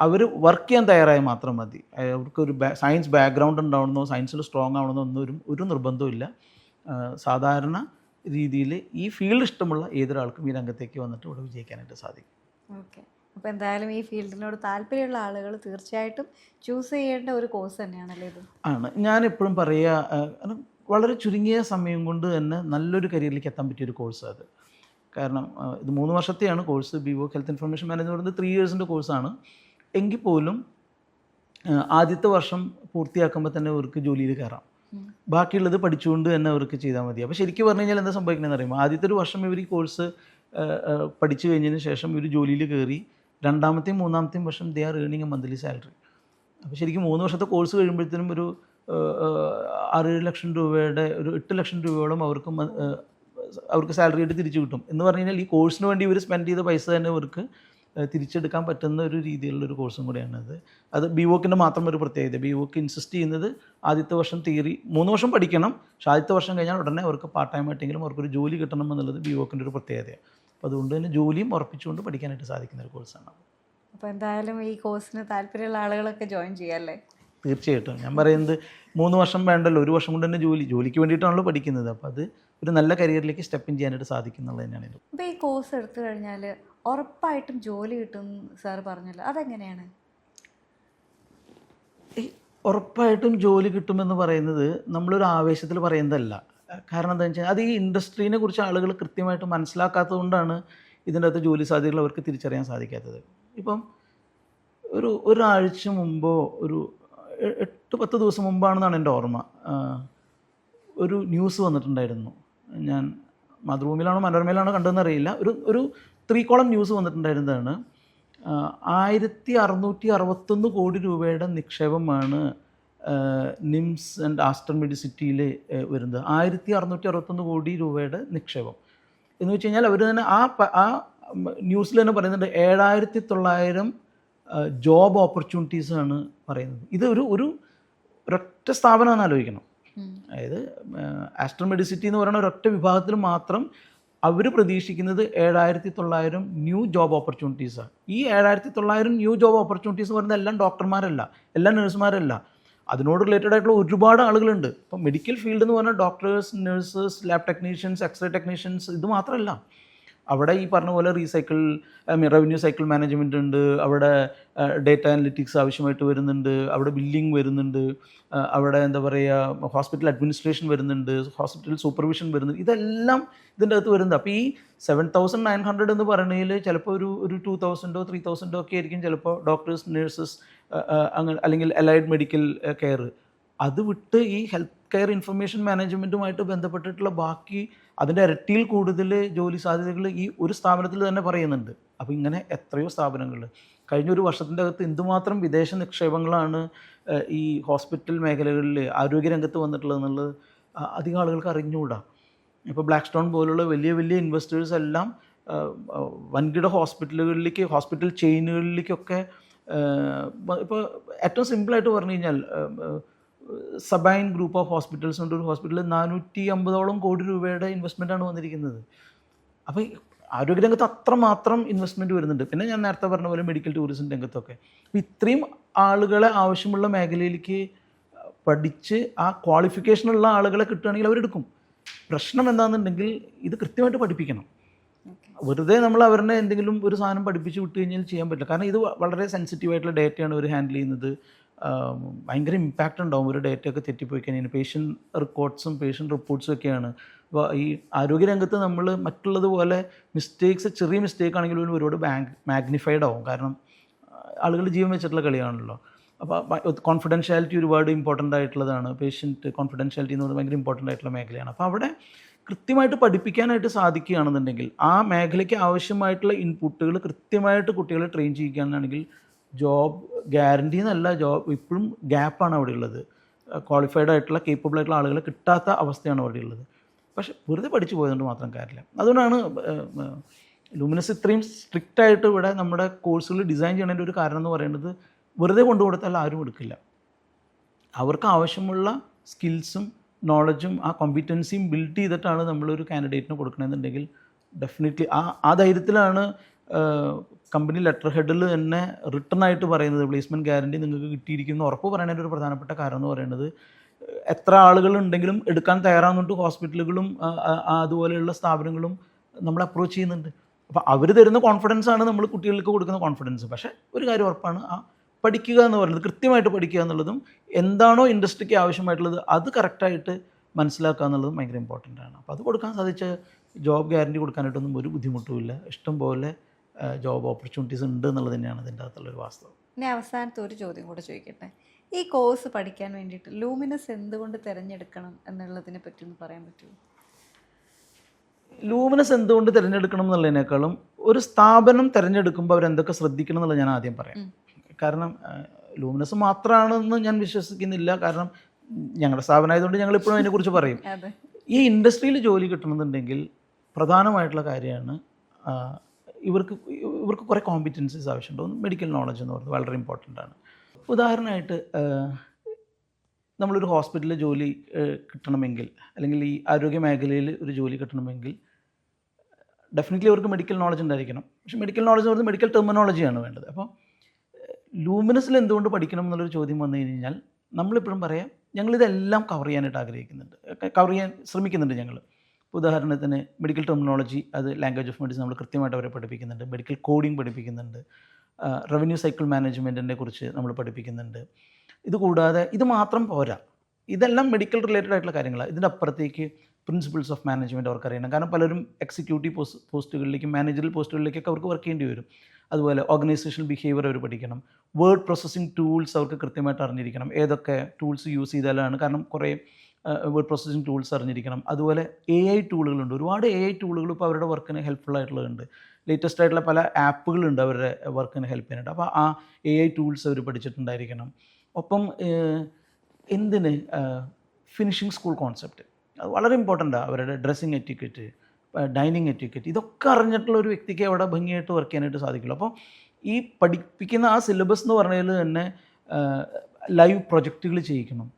അവർ വർക്ക് ചെയ്യാൻ തയ്യാറായി മാത്രം മതി. അവർക്കൊരു സയൻസ് ബാക്ക്ഗ്രൗണ്ട് ഉണ്ടാവണമെന്നോ സയൻസിൽ സ്ട്രോങ് ആവണമെന്നോ ഒന്നും ഒരു നിർബന്ധമില്ല. സാധാരണ രീതിയിൽ ഈ ഫീൽഡ് ഇഷ്ടമുള്ള ഏതൊരാൾക്കും ഈ രംഗത്തേക്ക് വന്നിട്ട് ഇവിടെ വിജയിക്കാനായിട്ട് സാധിക്കും. ഓക്കെ. അപ്പോൾ എന്തായാലും ഈ ഫീൽഡിനോട് താല്പര്യമുള്ള ആളുകൾ തീർച്ചയായിട്ടും ചൂസ് ചെയ്യേണ്ട ഒരു കോഴ്സ് തന്നെയാണല്ലോ ഇത്. ആണ്. ഞാനെപ്പോഴും പറയുക, വളരെ ചുരുങ്ങിയ സമയം കൊണ്ട് തന്നെ നല്ലൊരു കരിയറിലേക്ക് എത്താൻ പറ്റിയൊരു കോഴ്സ് അത്. കാരണം ഇത് 3 വർഷത്തെയാണ് course. BVoc health information management പറയുന്നത് 3 ഇയേഴ്സിൻ്റെ കോഴ്സാണ്. എങ്കിൽ പോലും ആദ്യത്തെ വർഷം പൂർത്തിയാക്കുമ്പോൾ തന്നെ അവർക്ക് ജോലിയിൽ കയറാം. ബാക്കിയുള്ളത് പഠിച്ചുകൊണ്ട് തന്നെ അവർക്ക് ചെയ്താൽ മതി. അപ്പോൾ ശരിക്കും പറഞ്ഞു കഴിഞ്ഞാൽ എന്താ സംഭവിക്കണമെന്ന് അറിയുമ്പോൾ, ആദ്യത്തെ ഒരു വർഷം ഇവർ ഈ കോഴ്സ് പഠിച്ചു കഴിഞ്ഞതിന് ശേഷം ഇവർ ജോലിയിൽ കയറി. 2ാമത്തെയും 3ാമത്തെയും വർഷം ദേ ആർ ഏണിങ് എ മന്ത്ലി സാലറി. അപ്പോൾ ശരിക്കും 3 വർഷത്തെ കോഴ്സ് കഴിയുമ്പോഴത്തേനും ഒരു 6-7 ലക്ഷം രൂപയുടെ ഒരു 8 ലക്ഷം രൂപയോളം അവർക്ക് സാലറി ആയിട്ട് തിരിച്ചു കിട്ടും. എന്ന് പറഞ്ഞു കഴിഞ്ഞാൽ ഈ കോഴ്സിന് വേണ്ടി ഇവർ സ്പെൻഡ് ചെയ്ത പൈസ തന്നെ അവർക്ക് തിരിച്ചെടുക്കാൻ പറ്റുന്ന ഒരു രീതിയിലുള്ളൊരു കോഴ്സും കൂടിയാണത്. അത് ബിവോക്കിൻ്റെ മാത്രം ഒരു പ്രത്യേകത. ബിവോക്ക് ഇൻസിസ്റ്റ് ചെയ്യുന്നത് ആദ്യത്തെ വർഷം തിയറി 3 വർഷം പഠിക്കണം. പക്ഷേ ആദ്യത്തെ വർഷം കഴിഞ്ഞാൽ ഉടനെ അവർക്ക് പാർട്ട് ടൈം ആയിട്ടെങ്കിലും അവർക്കൊരു ജോലി കിട്ടണം എന്നുള്ളത് ബിവോക്കിൻ്റെ ഒരു പ്രത്യേകതയാണ്. അപ്പോൾ അതുകൊണ്ട് തന്നെ ജോലിയും ഉറപ്പിച്ചുകൊണ്ട് പഠിക്കാനായിട്ട് സാധിക്കുന്ന ഒരു കോഴ്സാണ്. അപ്പോൾ എന്തായാലും ഈ കോഴ്സിന് താല്പര്യമുള്ള ആളുകളൊക്കെ ജോയിൻ ചെയ്യാമല്ലേ? തീർച്ചയായിട്ടും. ഞാൻ പറയുന്നത് 3 വർഷം വേണ്ടല്ലോ, 1 വർഷം കൊണ്ട് തന്നെ ജോലിക്ക് വേണ്ടിയിട്ടാണല്ലോ പഠിക്കുന്നത്. അപ്പോൾ അത് ഒരു നല്ല കരിയറിലേക്ക് സ്റ്റെപ്പ് ഇൻ ചെയ്യാനായിട്ട് സാധിക്കുന്നുള്ളത് തന്നെയാണ് ഇത്. അപ്പോൾ ഈ കോഴ്സ് എടുത്തു കഴിഞ്ഞാൽ ഉറപ്പായിട്ടും ജോലി കിട്ടും സാർ പറഞ്ഞല്ലോ, അതെങ്ങനെയാണ്? ഉറപ്പായിട്ടും ജോലി കിട്ടുമെന്ന് പറയുന്നത് നമ്മളൊരു ആവേശത്തിൽ പറയുന്നതല്ല. കാരണം എന്താണെന്ന് വെച്ചാൽ അത് ഈ ഇൻഡസ്ട്രീനെ കുറിച്ച് ആളുകൾ കൃത്യമായിട്ട് മനസ്സിലാക്കാത്തത് കൊണ്ടാണ് ഇതിൻ്റെ അകത്ത് ജോലി സാധ്യതകൾ അവർക്ക് തിരിച്ചറിയാൻ സാധിക്കാത്തത്. ഇപ്പം ഒരാഴ്ച മുമ്പോ ഒരു 8-10 ദിവസം മുമ്പാണെന്നാണ് എൻ്റെ ഓർമ്മ, ഒരു ന്യൂസ് വന്നിട്ടുണ്ടായിരുന്നു. ഞാൻ മാതൃഭൂമിയിലാണോ മനോരമയിലാണോ കണ്ടതെന്നറിയില്ല. ഒരു 3 കോളം ന്യൂസ് വന്നിട്ടുണ്ടായിരുന്നതാണ്. 1661 കോടി രൂപയുടെ നിക്ഷേപമാണ് നിംസ് ആൻഡ് ആസ്റ്റർ മെഡിസിറ്റിയിൽ വരുന്നത്. 1661 കോടി രൂപയുടെ നിക്ഷേപം എന്ന് വെച്ച് കഴിഞ്ഞാൽ അവർ തന്നെ ആ ന്യൂസിൽ തന്നെ പറയുന്നുണ്ട് 7900 ജോബ് ഓപ്പർച്യൂണിറ്റീസാണ് പറയുന്നത്. ഇത് ഒരൊറ്റ സ്ഥാപനമാണെന്ന് ആലോചിക്കണം. അതായത് ആസ്റ്റർ മെഡിസിറ്റി എന്ന് പറയുന്ന ഒരൊറ്റ വിഭാഗത്തിൽ മാത്രം അവർ പ്രതീക്ഷിക്കുന്നത് 7900 ന്യൂ ജോബ് ഓപ്പർച്യൂണിറ്റീസാണ്. ഈ 7900 ന്യൂ ജോബ് ഓപ്പർച്യൂണിറ്റീസ് എന്ന് പറയുന്നത് എല്ലാം ഡോക്ടർമാരല്ല, എല്ലാം നഴ്സുമാരല്ല, അതിനോട് റിലേറ്റഡ് ആയിട്ടുള്ള ഒരുപാട് ആളുകളുണ്ട്. ഇപ്പം മെഡിക്കൽ ഫീൽഡ് എന്ന് പറഞ്ഞാൽ doctors, nurses, lab technicians, x-ray technicians, ഇത് മാത്രമല്ല. അവിടെ ഈ പറഞ്ഞ പോലെ റവന്യൂ സൈക്കിൾ മാനേജ്മെൻറ്റ് ഉണ്ട്, അവിടെ ഡേറ്റ അനലിറ്റിക്സ് ആവശ്യമായിട്ട് വരുന്നുണ്ട്, അവിടെ ബില്ലിംഗ് വരുന്നുണ്ട്, അവിടെ എന്താ പറയുക ഹോസ്പിറ്റൽ അഡ്മിനിസ്ട്രേഷൻ വരുന്നുണ്ട്, ഹോസ്പിറ്റൽ സൂപ്പർവിഷൻ വരുന്നുണ്ട്. ഇതെല്ലാം ഇതിൻ്റെ അകത്ത് വരുന്നത്. അപ്പോൾ ഈ 7900 എന്ന് പറയുന്നതിൽ ചിലപ്പോൾ ഒരു 2000 3000 ഒക്കെ ആയിരിക്കും ചിലപ്പോൾ ഡോക്ടേഴ്സ്, നഴ്സസ്, അങ്ങനെ അല്ലെങ്കിൽ അലൈഡ് മെഡിക്കൽ കെയർ. അത് വിട്ട് ഈ ഹെൽത്ത് കെയർ ഇൻഫർമേഷൻ മാനേജ്മെൻറ്റുമായിട്ട് ബന്ധപ്പെട്ടിട്ടുള്ള ബാക്കി അതിൻ്റെ ഇരട്ടിയിൽ കൂടുതൽ ജോലി സാധ്യതകൾ ഈ ഒരു സ്ഥാപനത്തിൽ തന്നെ പറയുന്നുണ്ട്. അപ്പോൾ ഇങ്ങനെ എത്രയോ സ്ഥാപനങ്ങൾ കഴിഞ്ഞ ഒരു വർഷത്തിൻ്റെ അകത്ത് എന്തുമാത്രം വിദേശ നിക്ഷേപങ്ങളാണ് ഈ ഹോസ്പിറ്റൽ മേഖലകളിൽ ആരോഗ്യരംഗത്ത് വന്നിട്ടുള്ളതെന്നുള്ളത് അധികം ആളുകൾക്ക് അറിഞ്ഞുകൂടാ. ഇപ്പോൾ ബ്ലാക്ക് സ്റ്റോൺ പോലുള്ള വലിയ വലിയ ഇൻവെസ്റ്റേഴ്സ് എല്ലാം വൻകിട ഹോസ്പിറ്റലുകളിലേക്ക്, ഹോസ്പിറ്റൽ ചെയിനുകളിലേക്കൊക്കെ ഇപ്പോൾ ഏറ്റവും സിമ്പിളായിട്ട് പറഞ്ഞു കഴിഞ്ഞാൽ സബൈൻ ഗ്രൂപ്പ് ഓഫ് ഹോസ്പിറ്റൽസ് കൊണ്ട് ഒരു ഹോസ്പിറ്റലിൽ 450 കോടി രൂപയുടെ ഇൻവെസ്റ്റ്മെൻറ്റാണ് വന്നിരിക്കുന്നത്. അപ്പോൾ ആരോഗ്യരംഗത്ത് അത്രമാത്രം ഇൻവെസ്റ്റ്മെൻറ്റ് വരുന്നുണ്ട്. പിന്നെ ഞാൻ നേരത്തെ പറഞ്ഞ പോലെ മെഡിക്കൽ ടൂറിസം രംഗത്തൊക്കെ. അപ്പോൾ ഇത്രയും ആളുകളെ ആവശ്യമുള്ള മേഖലയിലേക്ക് പഠിച്ച് ആ ക്വാളിഫിക്കേഷനുള്ള ആളുകളെ കിട്ടുകയാണെങ്കിൽ അവരെടുക്കും. പ്രശ്നം എന്താണെന്നുണ്ടെങ്കിൽ ഇത് കൃത്യമായിട്ട് പഠിപ്പിക്കണം. വെറുതെ നമ്മൾ അവരുടെ എന്തെങ്കിലും ഒരു സാധനം പഠിപ്പിച്ച് വിട്ട് കഴിഞ്ഞാൽ ചെയ്യാൻ പറ്റില്ല. കാരണം ഇത് വളരെ സെൻസിറ്റീവായിട്ടുള്ള ഡേറ്റയാണ് അവർ ഹാൻഡിൽ ചെയ്യുന്നത്. ഭയങ്കര ഇമ്പാക്റ്റ് ഉണ്ടാവും ഒരു ഡേറ്റയൊക്കെ തെറ്റിപ്പോയി കഴിഞ്ഞാൽ. പേഷ്യൻ്റ് റിപ്പോർട്ട്സും ഒക്കെയാണ്. അപ്പോൾ ഈ ആരോഗ്യരംഗത്ത് നമ്മൾ മറ്റുള്ളതുപോലെ മിസ്റ്റേക്സ്, ചെറിയ മിസ്റ്റേക്ക് ആണെങ്കിൽ പോലും ഒരുപാട് മാഗ്നിഫൈഡ് ആവും. കാരണം ആളുകൾ ജീവൻ വെച്ചിട്ടുള്ള കളിയാണല്ലോ. അപ്പോൾ കോൺഫിഡൻഷ്യാലിറ്റി ഒരുപാട് ഇമ്പോർട്ടൻ്റ് ആയിട്ടുള്ളതാണ്. പേഷ്യൻറ്റ് കോൺഫിഡൻഷ്യാലിറ്റി എന്ന് പറയുന്നത് ഭയങ്കര ഇമ്പോർട്ടൻ്റ് ആയിട്ടുള്ള മേഖലയാണ്. അപ്പോൾ അവിടെ കൃത്യമായിട്ട് പഠിപ്പിക്കാനായിട്ട് സാധിക്കുകയാണെന്നുണ്ടെങ്കിൽ, ആ മേഖലയ്ക്ക് ആവശ്യമായിട്ടുള്ള ഇൻപുട്ടുകൾ കൃത്യമായിട്ട് കുട്ടികളെ ട്രെയിൻ ചെയ്യുകയാണെങ്കിൽ ജോബ് ഗ്യാരണ്ടി എന്നല്ല, ജോബ് ഇപ്പോഴും ഗ്യാപ്പാണ് അവിടെ ഉള്ളത്. ക്വാളിഫൈഡ് ആയിട്ടുള്ള കേപ്പബിൾ ആയിട്ടുള്ള ആളുകളെ കിട്ടാത്ത അവസ്ഥയാണ് അവിടെ ഉള്ളത്. പക്ഷെ വെറുതെ പഠിച്ചു പോയതുകൊണ്ട് മാത്രം കാര്യമില്ല. അതുകൊണ്ടാണ് ലൂമിനസ് ഇത്രയും സ്ട്രിക്റ്റായിട്ട് ഇവിടെ നമ്മുടെ കോഴ്സുകൾ ഡിസൈൻ ചെയ്യുന്നതിൻ്റെ ഒരു കാരണം എന്ന് പറയുന്നത്, വെറുതെ കൊണ്ടുകൊടുത്താൽ ആരും എടുക്കില്ല. അവർക്ക് ആവശ്യമുള്ള സ്കിൽസും നോളജും ആ കോമ്പിറ്റൻസിയും ബിൽഡ് ചെയ്തിട്ടാണ് നമ്മളൊരു കാൻഡിഡേറ്റിന് കൊടുക്കണമെന്നുണ്ടെങ്കിൽ ഡെഫിനറ്റ്ലി ആ ധൈര്യത്തിലാണ് കമ്പനി ലെറ്റർ ഹെഡിൽ തന്നെ റിട്ടേൺ ആയിട്ട് പറയുന്നത് പ്ലേസ്മെൻറ്റ് ഗ്യാരണ്ടി നിങ്ങൾക്ക് കിട്ടിയിരിക്കുന്നു ഉറപ്പ് പറയുന്നതിൻ്റെ ഒരു പ്രധാനപ്പെട്ട കാരണം എന്ന് പറയുന്നത്, എത്ര ആളുകളുണ്ടെങ്കിലും എടുക്കാൻ തയ്യാറാകുന്നുണ്ട് ഹോസ്പിറ്റലുകളും അതുപോലെയുള്ള സ്ഥാപനങ്ങളും നമ്മളെ അപ്രോച്ച് ചെയ്യുന്നുണ്ട്. അപ്പോൾ അവർ തരുന്ന കോൺഫിഡൻസ് ആണ് നമ്മൾ കുട്ടികൾക്ക് കൊടുക്കുന്ന കോൺഫിഡൻസ്. പക്ഷേ ഒരു കാര്യം ഉറപ്പാണ്, ആ പഠിക്കുക എന്ന് പറയുന്നത്, കൃത്യമായിട്ട് പഠിക്കുക എന്നുള്ളതും എന്താണോ ഇൻഡസ്ട്രിക്ക് ആവശ്യമായിട്ടുള്ളത് അത് കറക്റ്റായിട്ട് മനസ്സിലാക്കുക എന്നുള്ളതും ഭയങ്കര ഇമ്പോർട്ടൻ്റ് ആണ്. അപ്പോൾ അത് കൊടുക്കാൻ സാധിച്ച ജോബ് ഗ്യാരണ്ടി കൊടുക്കാനായിട്ടൊന്നും ഒരു ബുദ്ധിമുട്ടുമില്ല. ഇഷ്ടം പോലെ ജോബ് ഓപ്പർച്യൂണിറ്റീസ് ഉണ്ട് എന്നുള്ളത് തന്നെയാണ് ഇതിൻ്റെ അകത്തുള്ളൊരു വാസ്തവം. ഇനി അവസാനത്തെ ഒരു ചോദ്യം കൂടെ ചോദിക്കട്ടെ. ഈ കോഴ്സ് പഠിക്കാൻ വേണ്ടിയിട്ട് ലൂമിനസ് എന്തുകൊണ്ട് തിരഞ്ഞെടുക്കണം എന്നുള്ളതിനെ പറ്റി ഒന്ന് പറയാൻ പറ്റുമോ? ലൂമിനസ് എന്തുകൊണ്ട് തിരഞ്ഞെടുക്കണം എന്നുള്ളതിനേക്കാളും ഒരു സ്ഥാപനം തിരഞ്ഞെടുക്കുമ്പോൾ അവരെന്തൊക്കെ ശ്രദ്ധിക്കണം എന്നുള്ളത് ഞാൻ ആദ്യം പറയാം. കാരണം ലൂമിനസ് മാത്രമാണെന്ന് ഞാൻ വിശ്വസിക്കുന്നില്ല. കാരണം ഞങ്ങളുടെ സ്ഥാപനമായതുകൊണ്ട് ഞങ്ങളിപ്പോഴും അതിനെക്കുറിച്ച് പറയും. ഈ ഇൻഡസ്ട്രിയിൽ ജോലി കിട്ടണമെന്നുണ്ടെങ്കിൽ പ്രധാനമായിട്ടുള്ള കാര്യമാണ് ഇവർക്ക് കുറേ കോമ്പിറ്റൻസീസ് ആവശ്യമുണ്ട്. മെഡിക്കൽ നോളജ് എന്ന് പറയുന്നത് വളരെ ഇമ്പോർട്ടൻ്റ് ആണ്. ഉദാഹരണമായിട്ട് നമ്മളൊരു ഹോസ്പിറ്റലിൽ ജോലി കിട്ടണമെങ്കിൽ, അല്ലെങ്കിൽ ഈ ആരോഗ്യ മേഖലയിൽ ഒരു ജോലി കിട്ടണമെങ്കിൽ ഡെഫിനറ്റ്ലി അവർക്ക് മെഡിക്കൽ നോളജ് ഉണ്ടായിരിക്കണം. പക്ഷേ മെഡിക്കൽ നോളജ് എന്ന് പറയുന്നത് മെഡിക്കൽ ടെർമിനോളജിയാണ് വേണ്ടത്. അപ്പോൾ ലൂമിനസിൽ എന്തുകൊണ്ട് പഠിക്കണം എന്നുള്ളൊരു ചോദ്യം വന്നു കഴിഞ്ഞാൽ നമ്മളിപ്പോഴും പറയാം, ഞങ്ങളിതെല്ലാം കവർ ചെയ്യാനായിട്ട് ആഗ്രഹിക്കുന്നുണ്ട്, കവർ ചെയ്യാൻ ശ്രമിക്കുന്നുണ്ട് ഞങ്ങൾ. ഉദാഹരണത്തിന് മെഡിക്കൽ ടെർമിനോളജി, അത് ലാംഗ്വേജ് ഓഫ് മെഡിസിൻ നമ്മൾ കൃത്യമായിട്ട് അവരെ പഠിപ്പിക്കുന്നുണ്ട്. മെഡിക്കൽ കോഡിംഗ് പഠിപ്പിക്കുന്നുണ്ട്. റവന്യൂ സൈക്കിൾ മാനേജ്മെൻറ്റിനെ കുറിച്ച് നമ്മൾ പഠിപ്പിക്കുന്നുണ്ട്. ഇതുകൂടാതെ ഇത് മാത്രം പോരാ, ഇതെല്ലാം മെഡിക്കൽ റിലേറ്റഡ് ആയിട്ടുള്ള കാര്യങ്ങളാണ്. ഇതിൻ്റെ അപ്പുറത്തേക്ക് പ്രിൻസിപ്പിൾസ് ഓഫ് മാനേജ്മെൻറ്റ് അവർക്ക് അറിയണം. കാരണം പലരും എക്സിക്യൂട്ടീവ് പോസ്റ്റുകളിലേക്കും മാനേജറൽ പോസ്റ്റുകളിലേക്കൊക്കെ അവർക്ക് വർക്ക് ചെയ്യേണ്ടി വരും. അതുപോലെ ഓർഗനൈസേഷണൽ ബിഹേവിയർ അവർ പഠിക്കണം. വേർഡ് പ്രോസസ്സിംഗ് ടൂൾസ് അവർക്ക് കൃത്യമായിട്ട് അറിഞ്ഞിരിക്കണം. ഏതൊക്കെ ടൂൾസ് യൂസ് ചെയ്താലാണ്, കാരണം കുറേ വേർഡ് പ്രോസസ്സിംഗ് ടൂൾസ് അറിഞ്ഞിരിക്കണം. അതുപോലെ AI ടൂളുകളുണ്ട്. ഒരുപാട് AI ടൂളുകൾ ഇപ്പോൾ അവരുടെ വർക്കിന് ഹെൽപ്ഫുൾ ആയിട്ടുള്ളതുണ്ട്. ലേറ്റസ്റ്റ് ആയിട്ടുള്ള പല ആപ്പുകളുണ്ട് അവരുടെ വർക്കിന് ഹെൽപ്പ് ചെയ്യാനായിട്ട്. അപ്പോൾ ആ AI ടൂൾസ് അവർ പഠിച്ചിട്ടുണ്ടായിരിക്കണം. ഒപ്പം ഫിനിഷിംഗ് സ്കൂൾ കോൺസെപ്റ്റ് അത് വളരെ ഇമ്പോർട്ടൻ്റാണ്. അവരുടെ ഡ്രസ്സിങ് എറ്റിക്കറ്റ്, ഡൈനിങ് എറ്റിക്കറ്റ്, ഇതൊക്കെ അറിഞ്ഞിട്ടുള്ള ഒരു വ്യക്തിക്ക് അവിടെ ഭംഗിയായിട്ട് വർക്ക് ചെയ്യാനായിട്ട് സാധിക്കുള്ളൂ. അപ്പോൾ ഈ പഠിപ്പിക്കുന്ന ആ സിലബസ് എന്ന് പറഞ്ഞാൽ തന്നെ ലൈവ് പ്രൊജക്റ്റുകൾ ചെയ്യിക്കണം.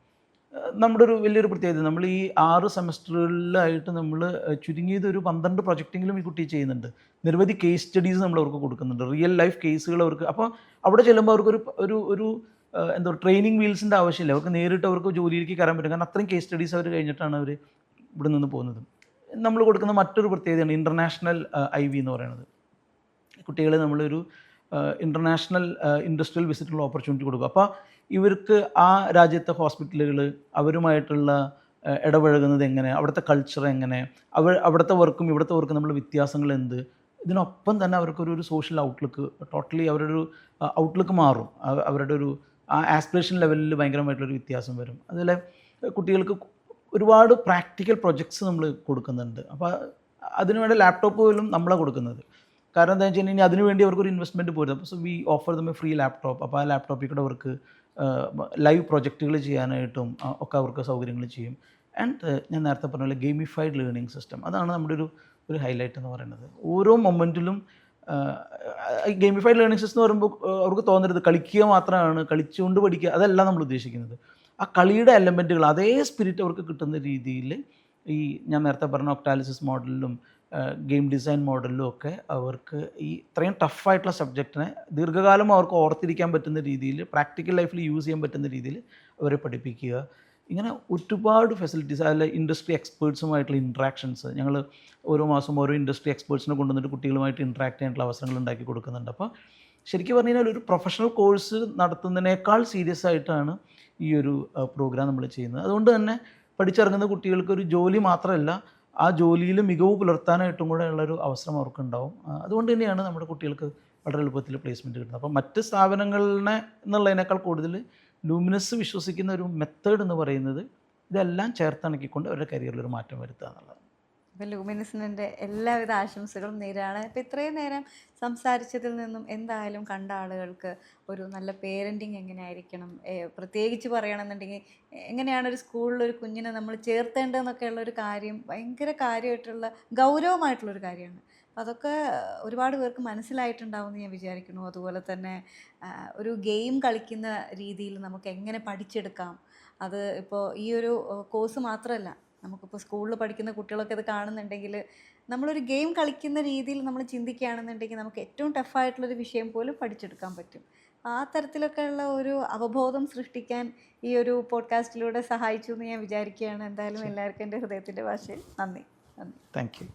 നമ്മുടെ ഒരു വലിയൊരു പ്രത്യേകത, നമ്മൾ ഈ 6 സെമസ്റ്ററുകളിലായിട്ട് നമ്മൾ ചുരുങ്ങിയത് ഒരു 12 പ്രൊജക്റ്റെങ്കിലും ഈ കുട്ടി ചെയ്യുന്നുണ്ട്. നിരവധി കേസ് സ്റ്റഡീസ് നമ്മൾ അവർക്ക് കൊടുക്കുന്നുണ്ട്, റിയൽ ലൈഫ് കേസുകൾ അവർക്ക്. അപ്പോൾ അവിടെ ചെല്ലുമ്പോൾ അവർക്കൊരു ഒരു എന്താ പറയുക, ട്രെയിനിങ് വീൽസിൻ്റെ ആവശ്യമില്ല. അവർക്ക് നേരിട്ട് അവർക്ക് ജോലിയിലേക്ക് കയറാൻ പറ്റും. കാരണം അത്രയും കേസ് സ്റ്റഡീസ് അവർ കഴിഞ്ഞിട്ടാണ് അവർ ഇവിടെ നിന്ന് പോകുന്നത്. നമ്മൾ കൊടുക്കുന്ന മറ്റൊരു പ്രത്യേകതയാണ് ഇൻ്റർനാഷണൽ IV എന്ന് പറയുന്നത്. കുട്ടികളെ നമ്മളൊരു ഇൻ്റർനാഷണൽ ഇൻഡസ്ട്രിയൽ വിസിറ്റുള്ള ഓപ്പർച്യൂണിറ്റി കൊടുക്കും. അപ്പോൾ ഇവർക്ക് ആ രാജ്യത്തെ ഹോസ്പിറ്റലുകൾ, അവരുമായിട്ടുള്ള ഇടപഴകുന്നത് എങ്ങനെ, അവിടുത്തെ കൾച്ചർ എങ്ങനെ, അവിടുത്തെ വർക്കും ഇവിടുത്തെ വർക്കും നമ്മൾ വ്യത്യാസങ്ങൾ എന്ത്, ഇതിനൊപ്പം തന്നെ അവർക്കൊരു സോഷ്യൽ ഔട്ട്ലുക്ക്, ടോട്ടലി അവരുടെ ഒരു ഔട്ട്ലുക്ക് മാറും. അവരുടെ ഒരു ആ ആസ്പിറേഷൻ ലെവലിൽ ഭയങ്കരമായിട്ടുള്ളൊരു വ്യത്യാസം വരും. അതുപോലെ കുട്ടികൾക്ക് ഒരുപാട് പ്രാക്ടിക്കൽ പ്രൊജക്ട്സ് നമ്മൾ കൊടുക്കുന്നുണ്ട്. അപ്പോൾ അതിനുവേണ്ട ലാപ്ടോപ്പ് പോലും നമ്മളാണ് കൊടുക്കുന്നത്. കാരണം എന്താ വെച്ച് കഴിഞ്ഞാൽ അതിനുവേണ്ടി അവർക്കൊരു ഇൻവെസ്റ്റ്മെൻറ്റ് പോരുത്. അപ്പോൾ V offer them a free laptop. അപ്പോൾ ആ ലാപ്ടോപ്പിൽ കൂടെ അവർക്ക് ലൈവ് പ്രൊജക്റ്റുകൾ ചെയ്യാനായിട്ടും ഒക്കെ അവർക്ക് സൗകര്യങ്ങൾ ചെയ്യും. ആൻഡ് ഞാൻ നേരത്തെ പറഞ്ഞ പോലെ ഗെയിമിഫൈഡ് ലേണിംഗ് സിസ്റ്റം, അതാണ് നമ്മുടെ ഒരു ഹൈലൈറ്റ് എന്ന് പറയുന്നത്. ഓരോ മൊമെൻറ്റിലും ഗെയിമിഫൈഡ് ലേണിംഗ് സിസ്റ്റം എന്ന് പറയുമ്പോൾ അവർക്ക് തോന്നരുത് കളിക്കുക മാത്രമാണ്, കളിച്ചുകൊണ്ട് പഠിക്കുക, അതല്ല നമ്മൾ ഉദ്ദേശിക്കുന്നത്. ആ കളിയുടെ എലമെൻറ്റുകൾ, അതേ സ്പിരിറ്റ് അവർക്ക് കിട്ടുന്ന രീതിയിൽ ഈ ഞാൻ നേരത്തെ പറഞ്ഞ ഒക്ടാലിസിസ് മോഡലിലും ഗെയിം ഡിസൈൻ മോഡലിലും ഒക്കെ അവർക്ക് ഈ ഇത്രയും ടഫായിട്ടുള്ള സബ്ജക്റ്റിനെ ദീർഘകാലം അവർക്ക് ഓർത്തിരിക്കാൻ പറ്റുന്ന രീതിയിൽ, പ്രാക്ടിക്കൽ ലൈഫിൽ യൂസ് ചെയ്യാൻ പറ്റുന്ന രീതിയിൽ അവരെ പഠിപ്പിക്കുക. ഇങ്ങനെ ഒരുപാട് ഫെസിലിറ്റീസ്, അതിൽ ഇൻഡസ്ട്രി എക്സ്പേർട്സുമായിട്ടുള്ള ഇൻട്രാക്ഷൻസ്, ഞങ്ങൾ ഓരോ മാസം ഓരോ ഇൻഡസ്ട്രി എക്സ്പേർട്സിനെ കൊണ്ടുവന്നിട്ട് കുട്ടികളുമായിട്ട് ഇൻട്രാക്ട് ചെയ്യാനുള്ള അവസരങ്ങൾ ഉണ്ടാക്കി കൊടുക്കുന്നുണ്ട്. അപ്പോൾ ശരിക്കും പറഞ്ഞു കഴിഞ്ഞാൽ ഒരു പ്രൊഫഷണൽ കോഴ്സ് നടത്തുന്നതിനേക്കാൾ സീരിയസ് ആയിട്ടാണ് ഈ ഒരു പ്രോഗ്രാം നമ്മൾ ചെയ്യുന്നത്. അതുകൊണ്ട് തന്നെ പഠിച്ചിറങ്ങുന്ന കുട്ടികൾക്ക് ഒരു ജോലി മാത്രമല്ല, ആ ജോലിയിൽ മികവ് പുലർത്താനായിട്ടും കൂടെ ഉള്ളൊരു അവസരം അവർക്കുണ്ടാവും. അതുകൊണ്ട് തന്നെയാണ് നമ്മുടെ കുട്ടികൾക്ക് വളരെ എളുപ്പത്തിൽ പ്ലേസ്മെൻറ്റ് കിട്ടുന്നത്. അപ്പോൾ മറ്റ് സ്ഥാപനങ്ങളിനെ എന്നുള്ളതിനേക്കാൾ കൂടുതൽ ലൂമിനസ് വിശ്വസിക്കുന്ന ഒരു മെത്തേഡ് എന്ന് പറയുന്നത് ഇതെല്ലാം ചേർത്തിണക്കിക്കൊണ്ട് അവരുടെ കരിയറിൽ ഒരു മാറ്റം വരുത്തുക എന്നുള്ളതാണ്. അപ്പോൾ ലൂമിനസിൻ്റെ എല്ലാവിധ ആശംസകളും നേരാണ്. ഇപ്പോൾ ഇത്രയും നേരം സംസാരിച്ചതിൽ നിന്നും എന്തായാലും കണ്ട ആളുകൾക്ക് ഒരു നല്ല പേരൻറ്റിങ് എങ്ങനെയായിരിക്കണം, പ്രത്യേകിച്ച് പറയുകയാണെന്നുണ്ടെങ്കിൽ എങ്ങനെയാണ് ഒരു സ്കൂളിൽ ഒരു കുഞ്ഞിനെ നമ്മൾ ചേർത്തേണ്ടതെന്നൊക്കെ ഉള്ളൊരു കാര്യം ഭയങ്കര കാര്യമായിട്ടുള്ള ഗൗരവമായിട്ടുള്ളൊരു കാര്യമാണ്. അപ്പോൾ അതൊക്കെ ഒരുപാട് പേർക്ക് മനസ്സിലായിട്ടുണ്ടാവുമെന്ന് ഞാൻ വിചാരിക്കുന്നു. അതുപോലെ തന്നെ ഒരു ഗെയിം കളിക്കുന്ന രീതിയിൽ നമുക്ക് എങ്ങനെ പഠിച്ചെടുക്കാം, അത് ഇപ്പോൾ ഈ ഒരു കോഴ്സ് മാത്രമല്ല, നമുക്കിപ്പോൾ സ്കൂളിൽ പഠിക്കുന്ന കുട്ടികളൊക്കെ ഇത് കാണുന്നുണ്ടെങ്കിൽ നമ്മളൊരു ഗെയിം കളിക്കുന്ന രീതിയിൽ നമ്മൾ ചിന്തിക്കുകയാണെന്നുണ്ടെങ്കിൽ നമുക്ക് ഏറ്റവും ടഫായിട്ടുള്ളൊരു വിഷയം പോലും പഠിച്ചെടുക്കാൻ പറ്റും. ആ തരത്തിലൊക്കെ ഉള്ള ഒരു അവബോധം സൃഷ്ടിക്കാൻ ഈ ഒരു പോഡ്കാസ്റ്റിലൂടെ സഹായിച്ചു എന്ന് ഞാൻ വിചാരിക്കുകയാണ്. എന്തായാലും എല്ലാവർക്കും എൻ്റെ ഹൃദയത്തിൻ്റെ ഭാഷയിൽ നന്ദി. Thank you.